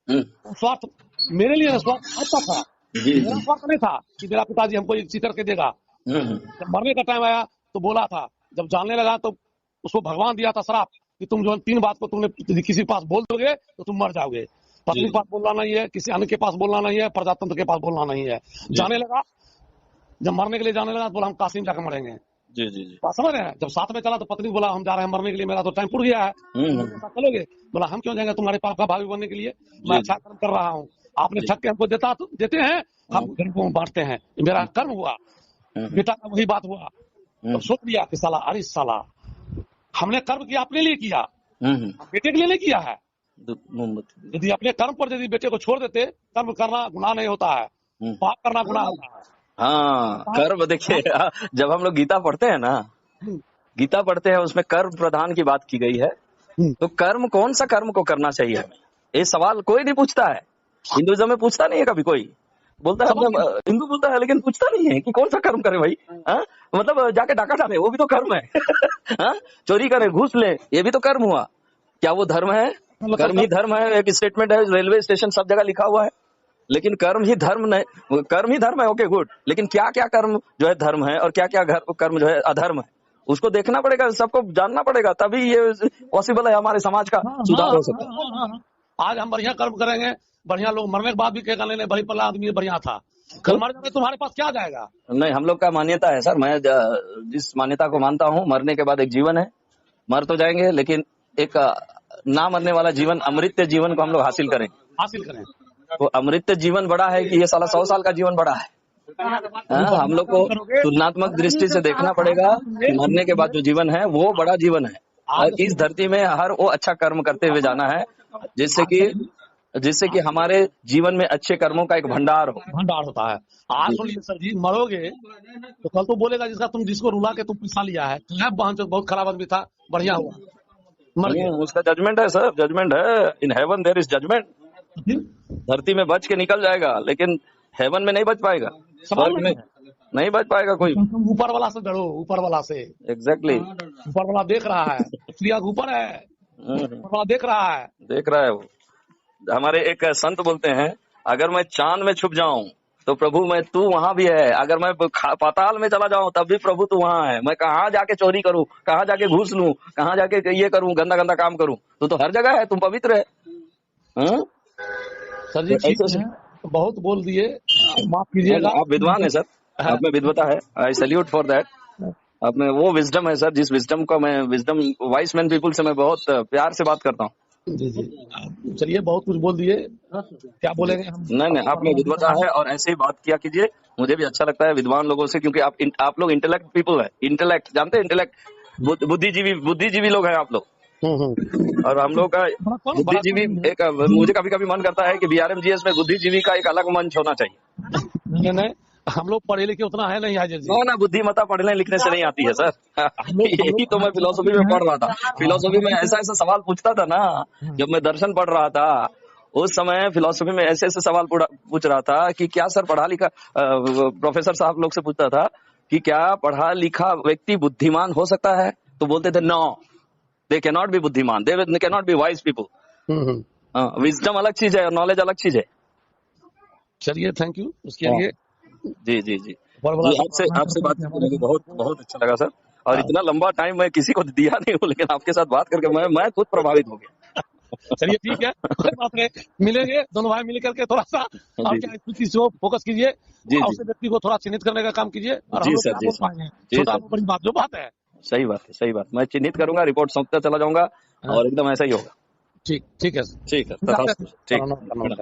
स्वार्थ मेरे लिए, स्वार्थ आपका था, मेरा स्वार्थ नहीं था कि मेरा पिताजी हमको इसी करके देगा। जब मरने का टाइम आया तो बोला था, जब जानने लगा तो उसको भगवान दिया था श्राप कि तुम जो 3 बात को तुमने किसी के पास बोल दोगे तो तुम मर जाओगे। पत्नी के पास बोलना नहीं है, किसी अन्य के पास बोलना नहीं है, प्रजातंत्र के पास बोलना नहीं है। जाने लगा, जब मरने के लिए जाने लगा तो बोला हम काशी जाकर मरेंगे। जी जी जी, बात समझ रहे हैं। जब साथ में चला तो पत्नी बोला हम जा रहे हैं मरने के लिए, मेरा तो टाइम पूरा गया है, चलोगे? बोला हम क्यों जाएंगे तुम्हारे पाप का भागी बनने के लिए, मैं अच्छा कर्म कर रहा हूँ, आपने ठग के हमको देते हैं, हम गरीबों में बांटते हैं, मेरा कर्म हुआ। बेटा का वही बात हुआ, तो सोच लिया कि साला, अरे साला हमने कर्म किया, अपने लिए किया, बेटे के लिए नहीं किया है। यदि अपने कर्म पर यदि बेटे को छोड़ देते, कर्म करना गुनाह नहीं होता है, पाप करना गुनाह होता है। हाँ, कर्म देखिए, जब हम लोग गीता पढ़ते हैं ना, गीता पढ़ते हैं, उसमें कर्म प्रधान की बात की गई है। तो कर्म, कौन सा कर्म को करना चाहिए हमें, ये सवाल कोई नहीं पूछता है। हिंदुइज्म में पूछता नहीं है कभी कोई, बोलता है अपने हिंदू बोलता है, लेकिन पूछता नहीं है कि कौन सा कर्म करे भाई। मतलब जाके डाका डाले, वो भी तो कर्म है। चोरी करे, घूस ले, ये भी तो कर्म हुआ। क्या वो धर्म है? कर्म ही धर्म है। एक स्टेटमेंट है, रेलवे स्टेशन सब जगह लिखा हुआ है, लेकिन कर्म ही धर्म नहीं, कर्म ही धर्म है। ओके गुड, लेकिन क्या क्या कर्म जो है धर्म है और क्या क्या कर्म जो है अधर्म है, उसको देखना पड़ेगा, सबको जानना पड़ेगा, तभी ये पॉसिबल है हमारे समाज का सुधार हो सकता। आज हम बढ़िया कर्म करेंगे, बढ़िया लोग मरने के बाद भी कहेगा नहीं भाई पहला आदमी बढ़िया था, कल मर जाए तुम्हारे पास क्या जाएगा। नहीं, हम लोग का मान्यता है सर, मैं जिस मान्यता को मानता हूँ, मरने के बाद एक जीवन है, मर तो जाएंगे लेकिन एक ना मरने वाला जीवन, अमृत जीवन को हम लोग हासिल करें। तो अमृत जीवन बड़ा है कि ये साला 100 साल का जीवन बड़ा है। हम लोग को तुलनात्मक दृष्टि से देखना पड़ेगा कि मरने के बाद जो जीवन है वो बड़ा जीवन है, और इस धरती में हर वो अच्छा कर्म करते हुए जाना है, जिससे कि हमारे जीवन में अच्छे कर्मों का एक भंडार होता है। आज सुनिए सर जी, मरोगे तो कल तो बोलेगा जिसको रुला के तुम पैसा लिया है, बहुत खराब आदमी था, बढ़िया हुआ, मर गया, उसका जजमेंट है सर, जजमेंट है। In heaven there is judgement. धरती में बच के निकल जाएगा, लेकिन हेवन में नहीं बच पाएगा, स्वर्ग में नहीं बच पाएगा कोई। ऊपर वाला से डरो, ऊपर वाला से। एग्जैक्टली, ऊपर वाला देख रहा है, इसलिए ऊपर है, ऊपर वाला देख रहा है वो। हमारे एक संत बोलते हैं, अगर मैं चांद में छुप जाऊं तो प्रभु मैं तू वहां भी है, अगर मैं पाताल में चला जाऊं तब भी प्रभु तू वहां है, मैं कहाँ जाके चोरी करूं, कहाँ जाके घूस लूं, कहाँ जाके ये करूं, गंदा गंदा काम करूं, तू तो हर जगह है, तुम पवित्र है। सर जी बहुत बोल दिए, माफ कीजिएगा। आप विद्वान है सर, आप में विद्वता है, आई सैल्यूट फॉर दैट। आप में वो विजडम है सर, जिस विजडम को मैं, विजडम वाइस मैन पीपुल से मैं बहुत प्यार से बात करता हूँ। जी जी, चलिए बहुत कुछ बोल दिए, क्या बोलेंगे हम। नहीं, आप में विद्वता है और ऐसे ही बात किया कीजिए, मुझे भी अच्छा लगता है विद्वान लोगों से, क्योंकि आप लोग इंटेलेक्ट पीपुल है, इंटेलेक्ट जानते हैं, इंटेलेक्ट बुद्धिजीवी लोग हैं आप लोग। और हम लोग का बुद्धिजीवी एक, मुझे कभी कभी मन करता है कि BRMGS में बुद्धिजीवी का एक अलग मंच होना चाहिए। नहीं, हम लोग पढ़े लिखे उतना है नहीं हाजिर जी। ना, बुद्धिमत्ता पढ़ने लिखने से नहीं आती है सर। यही तो मैं फिलोसफी में पढ़ रहा था, फिलोसफी में ऐसा सवाल पूछता था ना, जब मैं दर्शन पढ़ रहा था, उस समय फिलोसफी में ऐसे ऐसे सवाल पूछ रहा था कि क्या सर पढ़ा लिखा, प्रोफेसर साहब लोग से पूछता था कि क्या पढ़ा लिखा व्यक्ति बुद्धिमान हो सकता है, तो बोलते थे no, they can not be बुद्धिमान, they can not be wise people. Wisdom अलग चीज है और नॉलेज अलग चीज है। चलिए, थैंक यू उसके हाँ, लिए। जी जी जी बहुत बड़ा जी, आपसे आपसे बात करके मुझे बहुत बहुत अच्छा लगा सर। और हाँ, इतना लंबा टाइम मैं किसी को दिया नहीं हूँ, लेकिन आपके साथ बात करके मैं खुद प्रभावित हो गया। चलिए ठीक है, कोई बात नहीं, मिलेंगे दोनों भाई मिल करके थोड़ा सा आप जी क्या चीज को फोकस कीजिए जी और जी उस व्यक्ति को थोड़ा चिन्हित करने का काम कीजिए, और हम जी लोग सर, क्या जी बोल सर, पाएंगे, जी छोटा सर, बड़ी बात जो बात है। सही बात है, सही बात। मैं चिन्हित करूंगा, रिपोर्ट सौंपता चला जाऊंगा हाँ, और एकदम ऐसा ही होगा। ठीक ठीक है, ठीक है, जाते हैं, तथास्तु। ठीक नमस्कार है, नमस्कार।